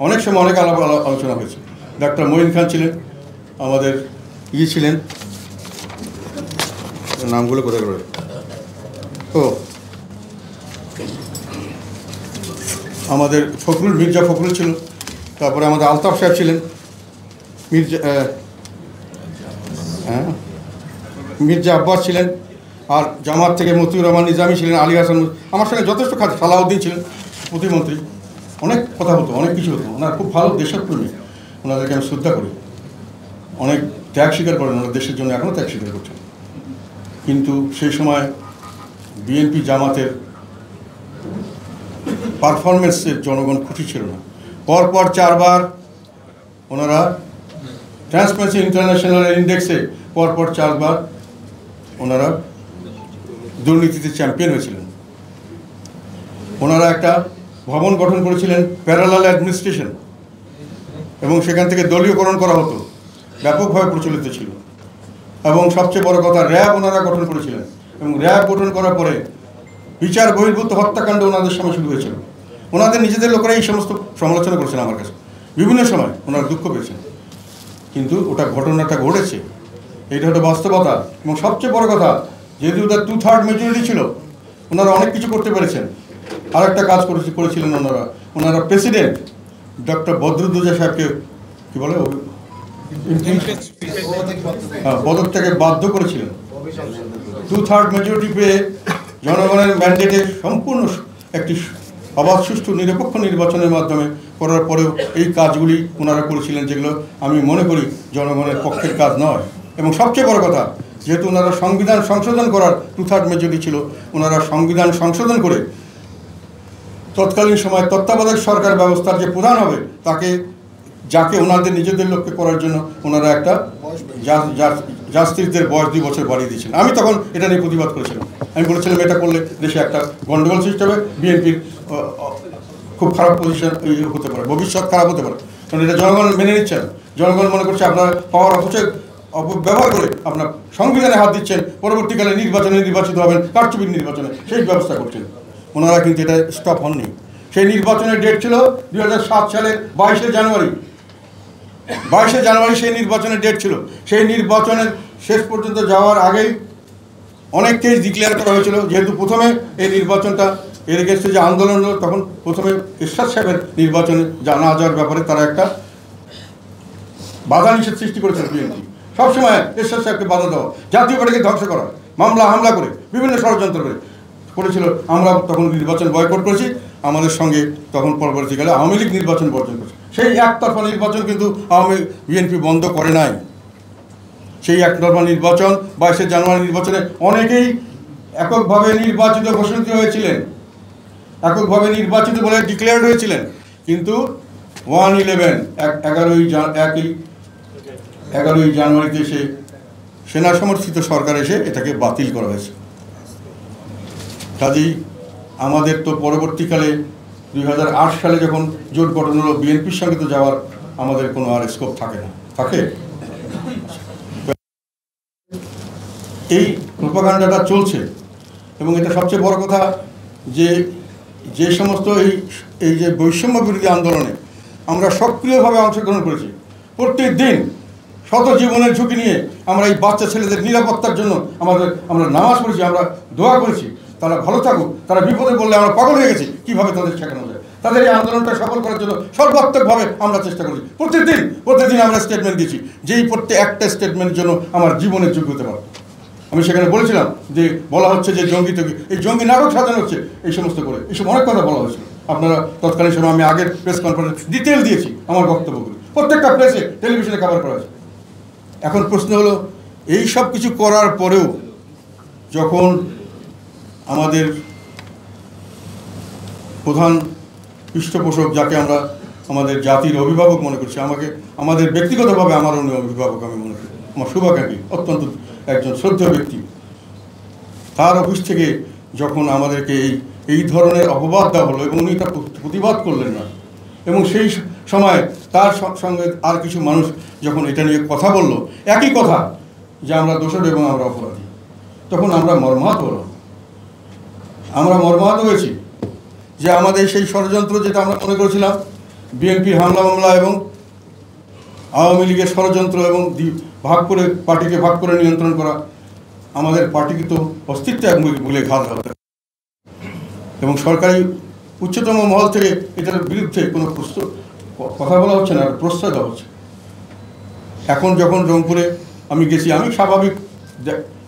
অনেক সময় অনেক আলোচনা হয়েছে। ডাক্তার মঈন খান ছিলেন, আমাদের ছিলেন, নামগুলো কোথায় করে, আমাদের মির্জা ফখরুল ছিল, তারপরে আমাদের আলতাফ সাহেব ছিলেন, মির্জা আব্বাস ছিলেন, আর জামাত থেকে মতিউর রহমান নিজামী ছিলেন, আলী হাসান, আমার সঙ্গে যথেষ্ট কাজ, সালাউদ্দিন ছিলেন প্রতিমন্ত্রী, অনেক কথা হতো, অনেক কিছু হতো। ওনারা খুব ভালো দেশপ্রেমী, ওনাদেরকে আমি শ্রদ্ধা করি, অনেক ত্যাগ স্বীকার করেন, ওনার দেশের জন্য এখনও ত্যাগ স্বীকার করছেন। কিন্তু সেই সময় বিএনপি জামাতের পারফরমেন্সের জনগণ খুশি ছিল না। পরপর 4 বার ওনারা ট্রান্সপারেন্সি ইন্টারন্যাশনাল ইন্ডেক্সে পরপর 4 বার ওনারা দুর্নীতিতে চ্যাম্পিয়ন হয়েছিলেন। ওনারা একটা ভবন গঠন করেছিলেন, প্যারালাল অ্যাডমিনিস্ট্রেশন, এবং সেখান থেকে দলীয়করণ করা হতো, ব্যাপকভাবে প্রচলিত ছিল। এবং সবচেয়ে বড় কথা, র্যাব ওনারা গঠন করেছিলেন, এবং র্যাব গঠন করার পরে বিচার বহির্ভূত হত্যাকাণ্ড ওনাদের সময় শুরু হয়েছিল। ওনাদের নিজেদের লোকেরা এই সমস্ত সমালোচনা করেছেন আমার কাছে, বিভিন্ন সময় ওনারা দুঃখ পেয়েছেন, কিন্তু ওটা ঘটনাটা ঘটেছে, এইটা হলো বাস্তবতা। এবং সবচেয়ে বড় কথা, যেহেতু ওদের 2/3 মেজরিটি ছিল, ওনারা অনেক কিছু করতে পেরেছেন। আর একটা কাজ করেছিলেন ওনারা প্রেসিডেন্ট ডক্টর বদরুদ্দোজা সাহেবকে কি বলে পদত্যাগে বাধ্য করেছিলেন। 2/3 মেজরিটি পেয়ে জনগণের ম্যান্ডেটে সম্পূর্ণ একটি অবাধ, সুষ্ঠু, নিরপেক্ষ নির্বাচনের মাধ্যমে করার পরেও এই কাজগুলি ওনারা করেছিলেন, যেগুলো আমি মনে করি জনগণের পক্ষের কাজ নয়। এবং সবচেয়ে বড় কথা, যেহেতু ওনারা সংবিধান সংশোধন করার 2/3 মেজরিটি ছিল, ওনারা সংবিধান সংশোধন করে তৎকালীন সময় তত্ত্বাবধায়ক সরকার ব্যবস্থার যে প্রধান হবে যাকে ওনাদের নিজেদের লোককে করার জন্য ওনারা একটা জাস্টিসদের বয়স 2 বছর বাড়িয়ে দিয়েছিলেন। আমি তখন এটা নিয়ে প্রতিবাদ করেছিলাম। আমি বলেছিলাম এটা করলে দেশে একটা গন্ডগোল সৃষ্টি হবে, বিএনপির খুব খারাপ পজিশন হতে পারে, ভবিষ্যৎ খারাপ হতে পারে, কারণ এটা জনগণ মেনে নিচ্ছেন। জনগণ মনে করছে আপনারা পাওয়ার অপব্যবহার করে আপনার সংবিধানে হাত দিচ্ছেন, পরবর্তীকালে নির্বাচিত হবেন, কারচুপির নির্বাচনে সেই ব্যবস্থা করছেন। ওনারা কিন্তু এটা স্টপ হননি। সেই নির্বাচনের ডেট ছিল 2007 সালের 22শে জানুয়ারি। 22শে জানুয়ারি সেই নির্বাচনের ডেট ছিল। সেই নির্বাচনের শেষ পর্যন্ত যাওয়ার আগেই অনেক কেস ডিক্লেয়ার করা হয়েছিল। যেহেতু প্রথমে এই নির্বাচনটা এর এগেন্স্টে যে আন্দোলন হলো, তখন প্রথমে এরশাদ সাহেবের নির্বাচনে না যাওয়ার ব্যাপারে তারা একটা বাধা নিষেধ সৃষ্টি করেছিল। বিএনপি সবসময় এরশাদ সাহেবকে বাধা দেওয়া, জাতীয় পার্টিকে ধ্বংস করা, হামলা করে বিভিন্ন ষড়যন্ত্র করেছিল। আমরা তখন নির্বাচন বয়কট করেছি। আমাদের সঙ্গে তখন পরবর্তীকালে আওয়ামী লীগ নির্বাচন বর্জন করেছে। সেই একতরফা নির্বাচন কিন্তু বিএনপি বন্ধ করে নাই। সেই একতরফা নির্বাচন 22শে জানুয়ারি নির্বাচনে অনেকেই এককভাবে নির্বাচিত ঘোষিত হয়েছিলেন, এককভাবে নির্বাচিত বলে ডিক্লেয়ার্ড হয়েছিলেন। কিন্তু 11ই জানুয়ারিতে এসে সেনা সমর্থিত সরকার এসে এটাকে বাতিল করা হয়েছে। কাজেই আমাদের তো পরবর্তীকালে 2008 সালে যখন জোট গঠন হলো, বিএনপির সঙ্গে তো যাওয়ার আমাদের কোনো আর স্কোপ থাকে না, থাকে। এই প্রোপাগান্ডাটা চলছে। এবং এটা সবচেয়ে বড় কথা, যে সমস্ত এই যে বৈষম্য বিরোধী আন্দোলনে আমরা সক্রিয়ভাবে অংশগ্রহণ করেছি, প্রত্যেক দিন শত জীবনের ঝুঁকি নিয়ে আমরা এই বাচ্চা ছেলেদের নিরাপত্তার জন্য আমরা নামাজ পড়েছি, আমরা দোয়া করেছি, তারা ভালো থাকুক। তারা বিপদে বললে আমরা পাগল হয়ে গেছি কীভাবে তাদের শেখানো যায়। তাদের এই আন্দোলনটা সফল করার জন্য সর্বাত্মকভাবে আমরা চেষ্টা করেছি। প্রতিদিন আমরা স্টেটমেন্ট দিয়েছি, যেই একটা স্টেটমেন্টের জন্য আমার জীবনের যোগ্য হতে পারত। আমি সেখানে বলেছিলাম যে বলা হচ্ছে যে এই জঙ্গি নাটক সাজানো হচ্ছে, এই সমস্ত করে এইসব অনেক কথা বলা হয়েছিল। আপনারা তৎকালীন সময় আমি আগের প্রেস কনফারেন্স ডিটেল দিয়েছি আমার বক্তব্যগুলি, প্রত্যেকটা প্রেসে টেলিভিশনে কভার করা হয়েছে। এখন প্রশ্ন হলো, এই সব কিছু করার পরেও যখন আমাদের প্রধান পৃষ্ঠপোষক, যাকে আমরা আমাদের জাতির অভিভাবক মনে করছি, আমাদের ব্যক্তিগতভাবে আমার অভিভাবক আমি মনে করি, আমার শুভাকাঙ্ক্ষী, অত্যন্ত একজন শ্রদ্ধেয় ব্যক্তি, তার অফিস থেকে যখন আমাদেরকে এই ধরনের অপবাদ দেওয়া হলো এবং উনি তা প্রতিবাদ করলেন না, এবং সেই সময় তার সঙ্গে আর কিছু মানুষ যখন এটা নিয়ে কথা বলল, একই কথা যে আমরা দোষর এবং আমরা অপরাধী, তখন আমরা মর্মাহত হলাম। আমরা মর্মাহত হয়েছি যে আমাদের সেই ষড়যন্ত্র, যেটা আমরা মনে করেছিলাম বিএনপির হামলা মামলা এবং আওয়ামী লীগের ষড়যন্ত্র এবং পার্টিকে ভাগ করে নিয়ন্ত্রণ করা, আমাদের পার্টিকে তো অস্তিত্ব ভুলে ঘাত হতে, এবং সরকারি উচ্চতম মহল থেকে এটার বিরুদ্ধে কোনো কথা বলা হচ্ছে না, প্রশ্রয় দেওয়া হচ্ছে। এখন যখন রংপুরে আমি গেছি, আমি স্বাভাবিক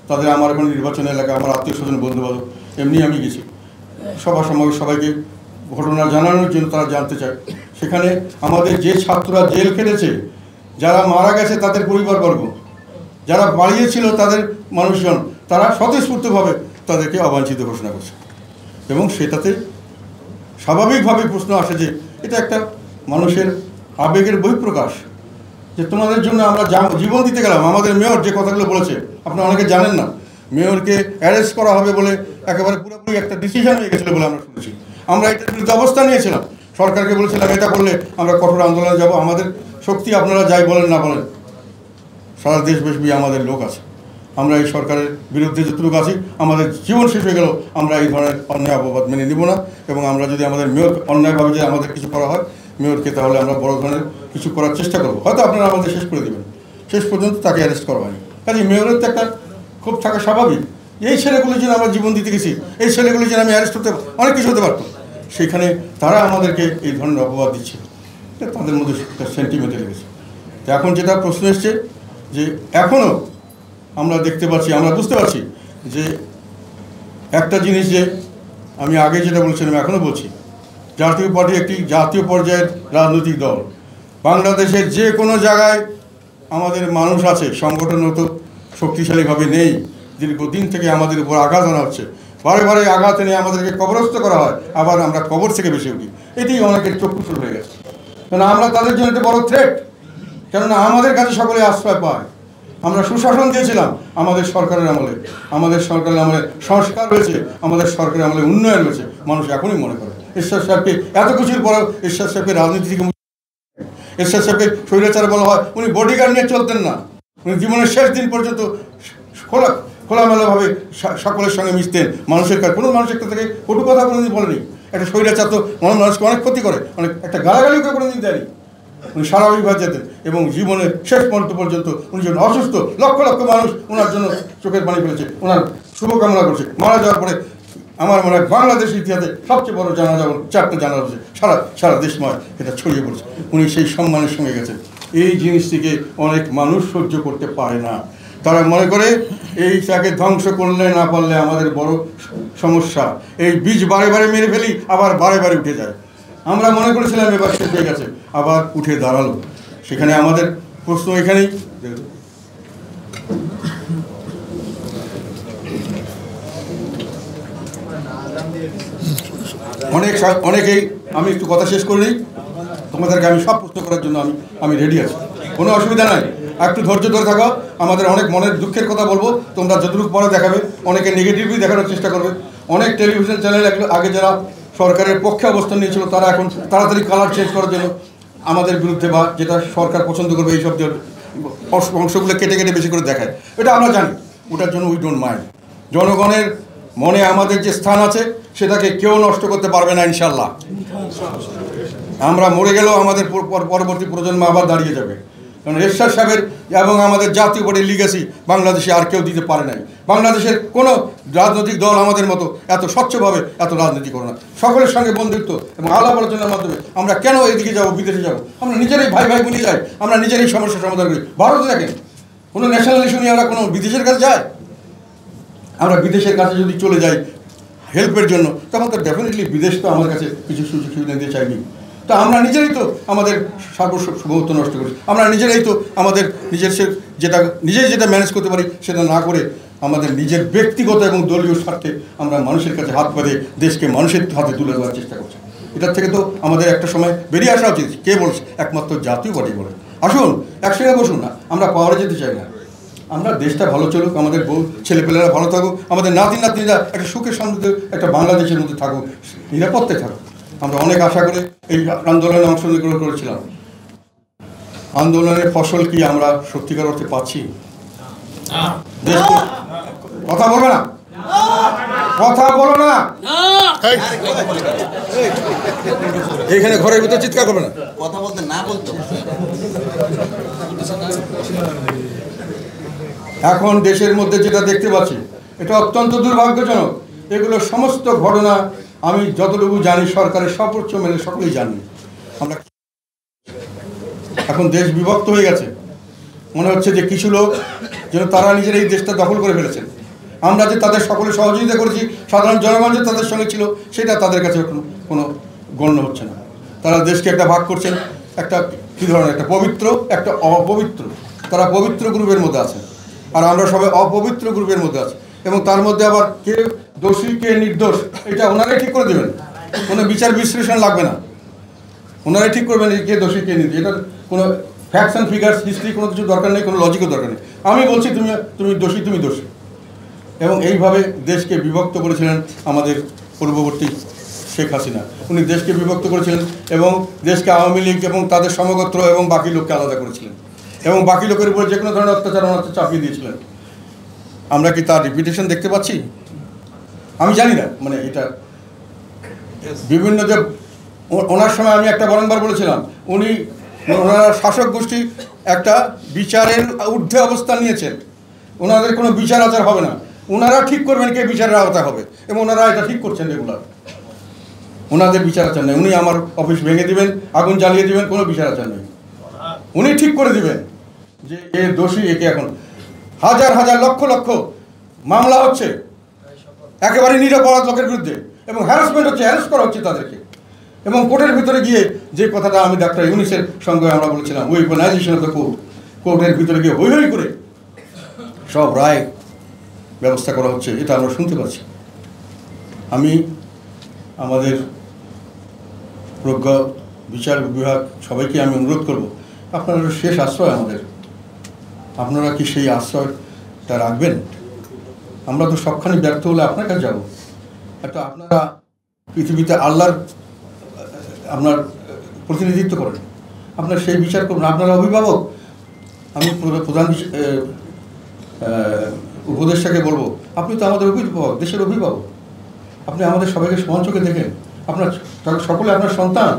তাদের আমার এখন নির্বাচন এলাকা, আমার আত্মীয় স্বজন বন্ধু বান্ধব, এমনি আমি গেছি সবার সমাবেশ, সবাইকে ঘটনা জানানোর জন্য তারা জানতে চায়। সেখানে আমাদের যে ছাত্ররা জেল খেটেছে, যারা মারা গেছে তাদের পরিবারবর্গ, যারা পালিয়েছিল তাদের মানুষজন, তারা স্বতঃস্ফূর্তভাবে তাদেরকে অবাঞ্ছিত ঘোষণা করছে। এবং সেটাতে স্বাভাবিকভাবে প্রশ্ন আসে যে এটা একটা মানুষের আবেগের বহিঃপ্রকাশ, যে তোমাদের জন্য আমরা জীবন দিতে গেলাম। আমাদের মেয়র যে কথাগুলো বলেছে আপনারা অনেকে জানেন না, মেয়রকে অ্যারেস্ট করা হবে বলে একেবারে পুরোপুরি একটা ডিসিশন হয়ে গেছিলো বলে আমরা শুনেছি। আমরা এটার বিরুদ্ধে অবস্থান নিয়েছিলাম, সরকারকে বলেছিলাম এটা করলে আমরা কঠোর আন্দোলনে যাব। আমাদের শক্তি আপনারা যাই বলেন না বলেন, সারা দেশব্যাপী আমাদের লোক আছে, আমরা এই সরকারের বিরুদ্ধে যতটুকু আছি, আমাদের জীবন শেষ হয়ে গেল আমরা এই ধরনের অন্যায় অপবাদ মেনে নিব না। এবং আমরা যদি আমাদের মেয়র অন্যায়ভাবে যে আমাদের কিছু করা হয় মেয়রকে, তাহলে আমরা বড় ধরনের কিছু করার চেষ্টা করবো। হয়তো আপনারা আমাদের শেষ করে দেবেন, শেষ পর্যন্ত তাকে অ্যারেস্ট করা হয়নি। কাজে মেয়রের তো একটা খুব থাকা স্বাভাবিক, এই ছেলেগুলোর জন্য আমরা জীবন দিতে গেছি, এই ছেলেগুলোর জন্য আমি অ্যারেস্ট হতে অনেক কিছু হতে পারতাম, সেখানে তারা আমাদেরকে এই ধরনের অপবাদ দিচ্ছে, তাদের মধ্যে সেন্টিমেন্টে লেগেছে। তো এখন যেটা প্রশ্ন এসছে যে এখনও আমরা দেখতে পাচ্ছি, আমরা বুঝতে পারছি যে একটা জিনিস, যে আমি আগে যেটা বলছিলাম এখনও বলছি, জাতীয় পার্টি একটি জাতীয় পর্যায়ের রাজনৈতিক দল। বাংলাদেশের যে কোনো জায়গায় আমাদের মানুষ আছে, সংগঠন তো শক্তিশালীভাবে নেই, দীর্ঘদিন থেকে আমাদের উপর আঘাত আনা হচ্ছে, বারে বারে আঘাত এনে আমাদেরকে কবরস্থ করা হয়, আবার আমরা কবর থেকে বেশি উঠি। এটি অনেকের চক্ষু শুরু হয়ে গেছে, কেন আমরা তাদের জন্য একটা বড় থ্রেট, কেননা আমাদের কাছে সকলে আশ্রয় পায়। আমরা সুশাসন দিয়েছিলাম আমাদের সরকারের আমলে, আমাদের সরকারের আমলে সংস্কার হয়েছে, আমাদের সরকারের আমলে উন্নয়ন হয়েছে। মানুষ এখনই মনে করে এরশাদ সাহেবকে, এত কিছুর পরেও এরশাদ সাহেবকে রাজনীতি থেকে, এরশাদ সাহেবকে স্বৈরাচার বলা হয়, উনি বডিগার্ড নিয়ে চলতেন না, উনি জীবনের শেষ দিন পর্যন্ত খোলামেলাভাবে সকলের সঙ্গে মিশতেন, মানুষের কাছে কোনো মানুষের কাছ থেকে কটু কথা কোনোদিন বলেনি। একটা স্বৈরাচার তো মানুষকে অনেক ক্ষতি করে, অনেক একটা গালাগালিও কোনোদিন দেয়নি, উনি স্বাভাবিকভাবে যেতেন। এবং জীবনের শেষ মুহূর্ত পর্যন্ত উনি যখন অসুস্থ, লক্ষ লক্ষ মানুষ ওনার জন্য চোখের পানি ফেলেছে, ওনার শুভকামনা করছে। মারা যাওয়ার পরে আমার মনে হয় বাংলাদেশের ইতিহাসে সবচেয়ে বড় জানাজা, 4টা জানাজা হচ্ছে, সারা দেশময় এটা ছড়িয়ে পড়ছে। উনি সেই সম্মানের সঙ্গে গেছেন। এই জিনিসটিকে অনেক মানুষ সহ্য করতে পারে না, তারা মনে করে এইটাকে ধ্বংস করলে না পারলে আমাদের বড় সমস্যা, এই বীজ বারে বারে মেরে ফেলি, আবার বারে বারে উঠে যায়। আমরা মনে করেছিলাম এবার শেষ হয়ে গেছে, আবার উঠে দাঁড়ালো। সেখানে আমাদের প্রশ্ন এখানেই, অনেকেই, আমি একটু কথা শেষ করে নিই, তোমাদেরকে আমি সব প্রশ্ন করার জন্য আমি রেডি আছি, কোনো অসুবিধা নাই। একটু ধৈর্য ধরে থাকো, আমাদের অনেক মনের দুঃখের কথা বলবো, তোমরা যতটুকু পরে দেখাবে, অনেকে নেগেটিভলি দেখানোর চেষ্টা করবে। অনেক টেলিভিশন চ্যানেল আগে যারা সরকারের পক্ষে অবস্থান নিয়েছিল, তারা এখন তাড়াতাড়ি কালার চেঞ্জ করার জন্য আমাদের বিরুদ্ধে, বা যেটা সরকার পছন্দ করবে এইসব অংশগুলো কেটে কেটে বেশি করে দেখায়। এটা আমরা জানি, ওটার জন্য উই ডোন্ট মাইন্ড। জনগণের মনে আমাদের যে স্থান আছে সেটাকে কেউ নষ্ট করতে পারবে না ইনশাল্লাহ। আমরা মরে গেলেও আমাদের পরবর্তী প্রজন্ম আবার দাঁড়িয়ে যাবে, কারণ এরশাদ সাহেবের এবং আমাদের জাতীয় পার্টির লিগ্যাসি বাংলাদেশে আর কেউ দিতে পারে নাই। বাংলাদেশের কোনো রাজনৈতিক দল আমাদের মতো এত স্বচ্ছভাবে এত রাজনীতি করে না। সকলের সঙ্গে বন্ধুত্ব এবং আলাপ আলোচনার মাধ্যমে আমরা কেন এদিকে যাবো, বিদেশে যাবো? আমরা নিজেরাই ভাই ভাই বলি যাই, আমরা নিজেরাই সমস্যার সমাধান করি। ভারতে দেখেন, কোনো ন্যাশনাল ইস্যু নিয়ে আমরা কোনো বিদেশের কাছে যাই? আমরা বিদেশের কাছে যদি চলে যাই হেল্পের জন্য, তখন তো ডেফিনেটলি বিদেশ তো আমার কাছে কিছু সুযোগ সুবিধা দিতে চাইনি। তা আমরা নিজেরাই তো আমাদের সার্বভৌমত্ব নষ্ট করি, আমরা নিজেরাই তো আমাদের নিজেই যেটা ম্যানেজ করতে পারি সেটা না করে আমাদের নিজের ব্যক্তিগত এবং দলীয় স্বার্থে আমরা মানুষের কাছে হাত পেতে দেশকে মানুষের হাতে তুলে দেওয়ার চেষ্টা করছি। এটার থেকে তো আমাদের একটা সময় বেরিয়ে আসা উচিত। কে বলছে? একমাত্র জাতীয় পার্টি বলে। আসুন একসঙ্গে বসুন না, আমরা পাওয়ারে যেতে চাই না, আমরা দেশটা ভালো চলুক, আমাদের বউ ছেলেপেলেরা ভালো থাকুক, আমাদের নাতি নাতনিরা একটা সুখের সমৃদ্ধ একটা বাংলাদেশের মধ্যে থাকুক, নিরাপত্তে থাকুক। আমরা অনেক আশা করে এই আন্দোলনে অংশগ্রহণ করেছিলাম। আন্দোলনের ফসল কি আমরা সত্যিকার অর্থে পাচ্ছি? কথা বলবে না, কথা বলো না, এইখানে ঘরের ভিতরে চিৎকার করবে না, কথা বলতে না বলতো। এখন দেশের মধ্যে যেটা দেখতে পাচ্ছি এটা অত্যন্ত দুর্ভাগ্যজনক। এগুলো সমস্ত ঘটনা আমি যতটুকু জানি সরকারের সর্বোচ্চ মেনে সকলেই জানি। আমরা এখন দেশ বিভক্ত হয়ে গেছে, মনে হচ্ছে যে কিছু লোক যেন তারা নিজের এই দেশটা দখল করে ফেলেছেন। আমরা যে তাদের সকলে সহযোগিতা করেছি, সাধারণ জনগণ যে তাদের সঙ্গে ছিল, সেটা তাদের কাছে কোনো গণ্য হচ্ছে না। তারা দেশকে একটা ভাগ করছেন, একটা কী ধরনের একটা পবিত্র, একটা অপবিত্র। তারা পবিত্র গ্রুপের মধ্যে আছে, আর আমরা সবাই অপবিত্র গ্রুপের মধ্যে আছি। এবং তার মধ্যে আবার কে দোষী কে নির্দোষ এটা ওনারাই ঠিক করে দেবেন, কোনো বিচার বিশ্লেষণ লাগবে না। ওনারাই ঠিক করবেন কে দোষী কে নির্দোষ। এটার কোনো ফ্যাক্টস অ্যান্ড ফিগার্স হিস্ট্রি কোনো কিছু দরকার নেই, কোনো লজিকও দরকার নেই। আমি বলছি তুমি দোষী, তুমি দোষী। এবং এইভাবে দেশকে বিভক্ত করেছিলেন আমাদের পূর্ববর্তী শেখ হাসিনা। উনি দেশকে বিভক্ত করেছিলেন এবং দেশকে আওয়ামী লীগ এবং তাদের সমগোত্র এবং বাকি লোককে আলাদা করেছিলেন, এবং বাকি লোকের উপর যে কোনো ধরনের অত্যাচার ওনার চাপিয়ে দিয়েছিলেন। আমরা কি তার রিপিটেশন দেখতে পাচ্ছি? আমি জানি না, মানে এটা বিভিন্ন যে ওনার সময় আমি একটা বারংবার বলেছিলাম, ওনারা শাসক গোষ্ঠী একটা বিচারের ঊর্ধ্বে অবস্থান নিয়েছেন। ওনাদের কোনো বিচার আচার হবে না, ওনারা ঠিক করবেন কে বিচারের আওতা হবে, এবং ওনারা এটা ঠিক করছেন রেগুলার। ওনাদের বিচার আচার নেই। উনি আমার অফিস ভেঙে দিবেন, আগুন জ্বালিয়ে দিবেন, কোনো বিচার আচার নেই। উনি ঠিক করে দিবেন যে এ দোষী, একে এখন হাজার হাজার লক্ষ লক্ষ মামলা হচ্ছে একেবারে নিরপরাধ লোকের বিরুদ্ধে, এবং হ্যারাসমেন্ট হচ্ছে, হ্যারাস করা হচ্ছে তাদেরকে। এবং কোর্টের ভিতরে গিয়ে যে কথাটা আমি ডাক্তার ইউনিসের সঙ্গে আমরা বলেছিলাম, ওয়েপনাইজেশন অফ দ্য কোর্ট, কোর্টের ভিতরে গিয়ে হই হই করে সব রায় ব্যবস্থা করা হচ্ছে, এটা আমরা শুনতে পাচ্ছি। আমি আমাদের প্রজ্ঞা বিচার বিভাগ সবাইকে আমি অনুরোধ করব, আপনারা শেষ আশ্রয় আমাদের, আপনারা কি সেই আশ্রয়টা রাখবেন? আমরা তো সবখানে ব্যর্থ হলে আপনার কাছে যাবো। একটা আপনারা পৃথিবীতে আল্লাহর আপনার প্রতিনিধিত্ব করেন, আপনার সেই বিচার করুন। আপনারা অভিভাবক, আমি প্রধান উপদেষ্টাকে বলবো, আপনি তো আমাদের অভিভাবক, দেশের অভিভাবক, আপনি আমাদের সবাইকে সমান চোখে দেখেন। আপনার সকলে আপনার সন্তান,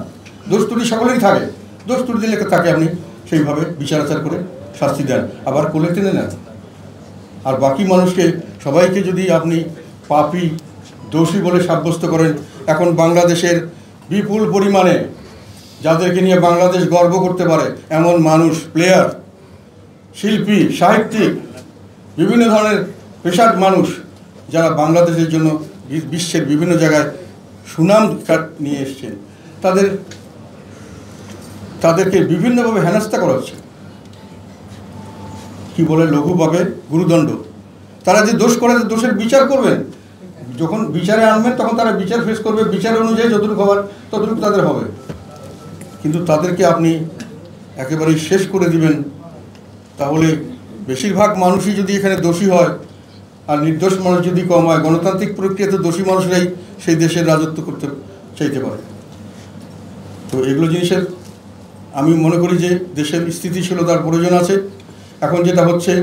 দোষ ত্রুটি সকলেরই থাকে, দোষ ত্রুটি দিলে তাকে আপনি সেইভাবে বিচার আচার করে শাস্তি দেন, আবার কোলে টেনে নেন। আর বাকি মানুষকে সবাইকে যদি আপনি পাপী দোষী বলে সাব্যস্ত করেন, এখন বাংলাদেশের বিপুল পরিমাণে যাদেরকে নিয়ে বাংলাদেশ গর্ব করতে পারে এমন মানুষ, প্লেয়ার, শিল্পী, সাহিত্যিক, বিভিন্ন ধরনের পেশার মানুষ যারা বাংলাদেশের জন্য বিশ্বের বিভিন্ন জায়গায় সুনাম নিয়ে এসছেন, তাদেরকে বিভিন্নভাবে হেনস্থা করা হচ্ছে। কি বলে লঘুভাবে গুরুদণ্ড। তারা যে দোষ করে দোষের বিচার করবেন, যখন বিচারে আনবেন তখন তারা বিচার ফেস করবে, বিচার অনুযায়ী যতটুকু হবার ততটুকু তাদের হবে। কিন্তু তাদেরকে আপনি একেবারেই শেষ করে দিবেন, তাহলে বেশিরভাগ মানুষই যদি এখানে দোষী হয় আর নির্দোষ মানুষ যদি কম হয়, গণতান্ত্রিক প্রক্রিয়াতে দোষী মানুষরাই সেই দেশের রাজত্ব করতে চাইতে পারে। তো এগুলো জিনিসের আমি মনে করি যে দেশের স্থিতিশীলতার প্রয়োজন আছে। এখন যেটা হচ্ছে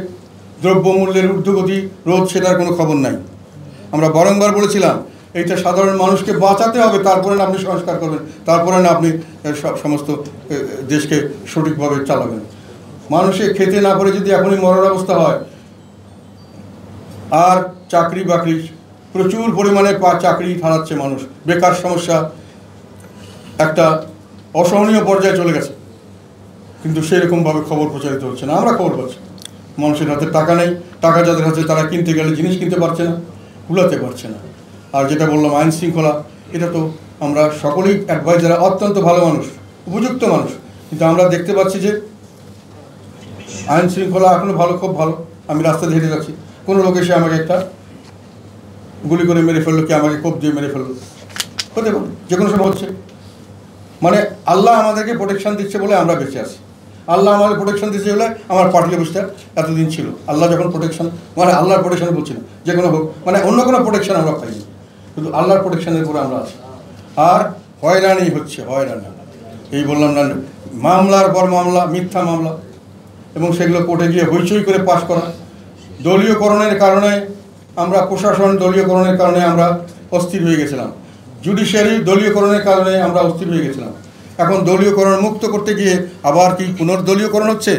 দ্রব্যমূল্যের ঊর্ধ্বগতি রোধ, সেটার কোনো খবর নাই। আমরা বারংবার বলেছিলাম এইটা সাধারণ মানুষকে বাঁচাতে হবে, তারপরে না আপনি সংস্কার করবেন, তারপরে না আপনি সমস্ত দেশকে সঠিকভাবে চালাবেন। মানুষে খেতে না করে যদি এখনই মরার অবস্থা হয়, আর চাকরি বাকরি প্রচুর পরিমাণে চাকরি হারাচ্ছে মানুষ, বেকার সমস্যা একটা অসহনীয় পর্যায়ে চলে গেছে, কিন্তু সেরকমভাবে খবর প্রচারিত হচ্ছে না। আমরা খবর পাচ্ছি মানুষের হাতে টাকা নেই, টাকা যাদের হাতে তারা কিনতে গেলে জিনিস কিনতে পারছে না, কুলাতে পারছে না। আর যেটা বললাম আইন শৃঙ্খলা, এটা তো আমরা সকলেই অ্যাডভাইজাররা অত্যন্ত ভালো মানুষ, উপযুক্ত মানুষ, কিন্তু আমরা দেখতে পাচ্ছি যে আইন শৃঙ্খলা এখনও ভালো, খুব ভালো। আমি রাস্তায় হেঁটে যাচ্ছি, কোনো লোক এসে আমাকে একটা গুলি করে মেরে ফেললো, কি আমাকে কোপ দিয়ে মেরে ফেললো, হতে পারে, যে কোনো সময় হচ্ছে। মানে আল্লাহ আমাদেরকে প্রোটেকশন দিচ্ছে বলে আমরা বেঁচে আছি। আল্লাহ আমাদের প্রোটেকশন দিচ্ছে বলে আমার পার্টি অবস্থা এতদিন ছিল। আল্লাহ যখন প্রোটেকশন, মানে আল্লাহর প্রোটেকশন বলছি না, যে কোনো হোক, মানে অন্য কোনো প্রোটেকশন আমরা পাইনি, কিন্তু আল্লাহর প্রোটেকশনের উপরে আমরা আছি। আর হয়রানি হচ্ছে, হয়রানি। এই বললাম না, মামলার পর মামলা, মিথ্যা মামলা, এবং সেগুলো কোর্টে গিয়ে হইচই করে পাশ করা, দলীয়করণের কারণে আমরা প্রশাসন দলীয়করণের কারণে আমরা অস্থির হয়ে গেছিলাম, জুডিশিয়ারি দলীয়করণের কারণে আমরা অস্থির হয়ে গেছিলাম। এখন দলীয়করণ মুক্ত করতে গিয়ে আবার কি পুনর্দলীয়করণ হচ্ছে?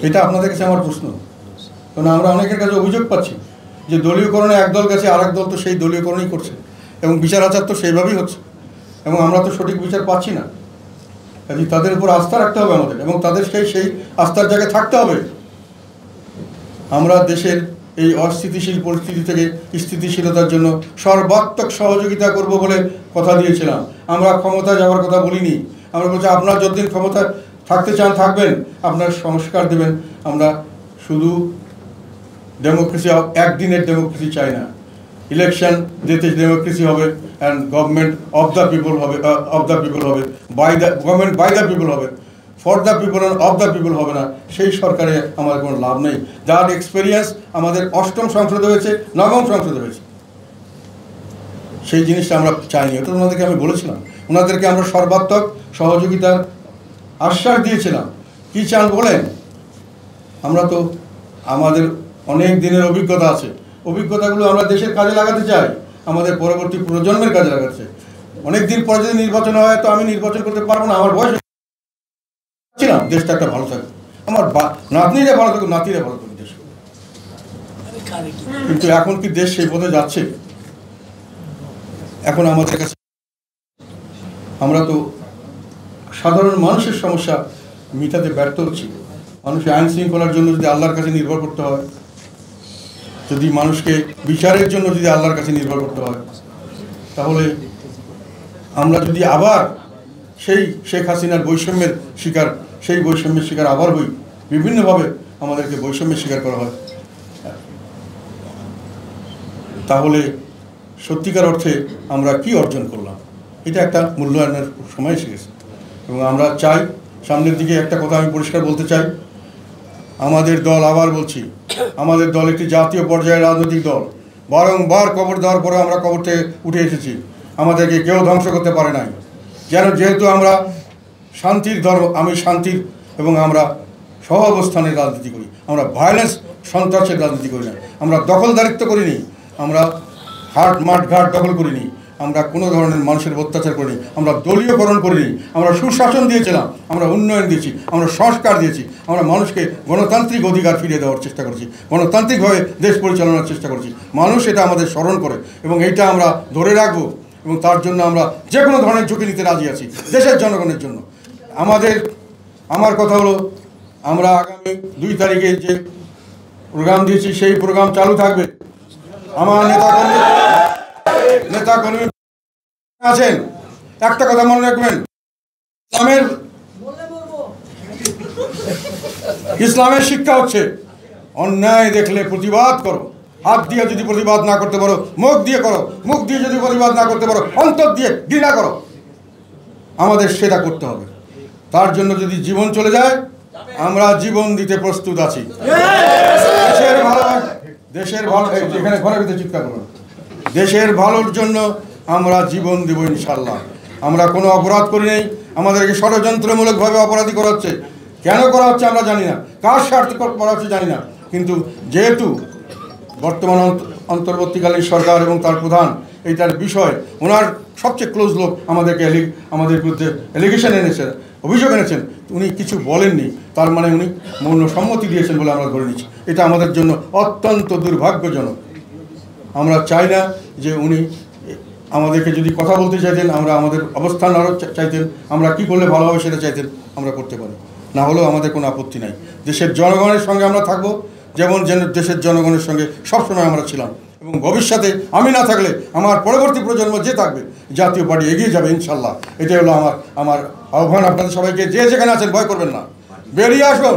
এটা আপনাদের কাছে আমার প্রশ্ন। কারণ আমরা অনেকের কাছে অভিযোগ পাচ্ছি যে দলীয়করণে একদল গেছে, আর দল তো সেই দলীয়করণই করছে এবং বিচার আচার তো সেইভাবেই হচ্ছে, এবং আমরা তো সঠিক বিচার পাচ্ছি না। কাজে তাদের উপর আস্থা রাখতে হবে আমাদের, এবং তাদের সেই আস্থার জায়গায় থাকতে হবে। আমরা দেশের এই অস্থিতিশীল পরিস্থিতি থেকে স্থিতিশীলতার জন্য সর্বাত্মক সহযোগিতা করব বলে কথা দিয়েছিলাম। আমরা ক্ষমতায় যাওয়ার কথা বলিনি। আমরা বলছি আপনারা যতদিন ক্ষমতায় থাকতে চান থাকবেন, আপনার সংস্কার দেবেন। আমরা শুধু ডেমোক্রেসি, একদিনের ডেমোক্রেসি চাই না। ইলেকশন যেতে ডেমোক্রেসি হবে, and government of the people হবে, গভর্নমেন্ট বাই দ্য পিপল হবে, for the people and of the people হবে না। সেই সরকারে আমাদের কোনো লাভ নেই। যার এক্সপিরিয়েন্স আমাদের 8ম সংসদে হয়েছে, 9ম সংসদে হয়েছে, সেই জিনিসটা আমরা চাইনি। এটা ওনাদেরকে আমি বলেছিলাম, ওনাদেরকে আমরা সর্বাত্মক সহযোগিতার আশ্বাস দিয়েছিলাম। কী চান বলেন? আমরা তো আমাদের অনেক দিনের অভিজ্ঞতা আছে, অভিজ্ঞতাগুলো আমরা দেশের কাজে লাগাতে চাই, আমাদের পরবর্তী প্রজন্মের কাজে লাগাতে চাই। অনেক দিন পরে যদি নির্বাচন হয় তো আমি নির্বাচন করতে পারবো না, আমার বয়স ছিলাম, দেশটা একটা ভালো থাকবে, আমার নাতনিরা ভালো থাকুক, নাতিরা ভালো থাকুক দেশ। কিন্তু এখন কি দেশ সেই পথে যাচ্ছে? এখন আমাদের কাছে আমরা তো সাধারণ মানুষের সমস্যা মিটাতে ব্যর্থ হচ্ছি। মানুষের আইন শৃঙ্খলার জন্য যদি আল্লাহর কাছে নির্ভর করতে হয়, যদি মানুষকে বিচারের জন্য যদি আল্লাহর কাছে নির্ভর করতে হয়, তাহলে আমরা যদি আবার সেই শেখ হাসিনার বৈষম্যের শিকার, সেই বৈষম্যের শিকার আবার হই, বিভিন্নভাবে আমাদেরকে বৈষম্যের শিকার করা হয়, তাহলে সত্যিকার অর্থে আমরা কি অর্জন করলাম? এটা একটা মূল্যায়নের সময় এসে গেছে। এবং আমরা চাই, সামনের দিকে একটা কথা আমি পরিষ্কার বলতে চাই, আমাদের দল, আবার বলছি, আমাদের দল একটি জাতীয় পর্যায়ের রাজনৈতিক দল। বারংবার কবর দেওয়ার পরে আমরা কবর থেকে উঠে এসেছি, আমাদেরকে কেউ ধ্বংস করতে পারে নাই। যেহেতু আমরা শান্তির ধর্ম, আমি শান্তির, এবং আমরা সহ অবস্থানের রাজনীতি করি, আমরা ভায়োলেন্স, সন্ত্রাসের রাজনীতি করি না, আমরা দখলদারিত্ব করিনি, আমরা মাঠ ঘাট দখল করিনি, আমরা কোনো ধরনের মানুষের অত্যাচার করিনি, আমরা দলীয়করণ করিনি, আমরা সুশাসন দিয়েছিলাম, আমরা উন্নয়ন দিয়েছি, আমরা সংস্কার দিয়েছি, আমরা মানুষকে গণতান্ত্রিক অধিকার ফিরিয়ে দেওয়ার চেষ্টা করেছি, গণতান্ত্রিকভাবে দেশ পরিচালনার চেষ্টা করেছি। মানুষ এটা আমাদের স্মরণ করে এবং এইটা আমরা ধরে রাখবো, এবং তার জন্য আমরা যে কোনো ধরনের ঝুঁকি নিতে রাজি আছি দেশের জনগণের জন্য। আমার কথা হলো, আমরা আগামী 2 তারিখে যে প্রোগ্রাম দিয়েছি সেই প্রোগ্রাম চালু থাকবে। আমার নেতাকর্মী আছেন, একটা কথা মনে রাখবেন, ইসলামের শিক্ষা হচ্ছে অন্যায় দেখলে প্রতিবাদ করো, হাত দিয়ে যদি প্রতিবাদ না করতে পারো মুখ দিয়ে করো, মুখ দিয়ে যদি প্রতিবাদ না করতে পারো অন্তর দিয়ে ঘৃণা করো। আমাদের সেটা করতে হবে। তার জন্য যদি জীবন চলে যায়, আমরা জীবন দিতে প্রস্তুত আছি। দেশের ভালো, এখানে ঘরের ভিতরে চিৎকার করো, দেশের ভালোর জন্য আমরা জীবন দেব ইনশাল্লাহ। আমরা কোনো অপরাধ করি নাই, আমাদেরকে ষড়যন্ত্রমূলকভাবে অপরাধী করা হচ্ছে। কেন করা হচ্ছে আমরা জানি না, কার স্বার্থে করা হচ্ছে জানি না, কিন্তু যেহেতু বর্তমান অন্তর্বর্তীকালীন সরকার এবং তার প্রধান এইটার বিষয়, ওনার সবচেয়ে ক্লোজ লোক আমাদের বিরুদ্ধে অ্যালিগেশন এনেছেন, অভিযোগ এনেছেন, উনি কিছু বলেননি, তার মানে উনি মৌন সম্মতি দিয়েছেন বলে আমরা ধরে নিচ্ছি। এটা আমাদের জন্য অত্যন্ত দুর্ভাগ্যজনক। আমরা চাই না যে উনি আমাদেরকে যদি কথা বলতে চাইতেন, আমরা আমাদের অবস্থান আরও চাইতেন, আমরা কি করলে ভালো হবে সেটা চাইতেন, আমরা করতে পারি, না হলেও আমাদের কোনো আপত্তি নাই। দেশের জনগণের সঙ্গে আমরা থাকবো, যেমন দেশের জনগণের সঙ্গে সবসময় আমরা ছিলাম, এবং ভবিষ্যতে আমি না থাকলে আমার পরবর্তী প্রজন্ম যে থাকবে, জাতীয় পার্টি এগিয়ে যাবে ইনশাল্লাহ। এটাই হলো আমার আহ্বান আপনাদের সবাইকে। যে যেখানে আছেন ভয় করবেন না, বেরিয়ে আসুন।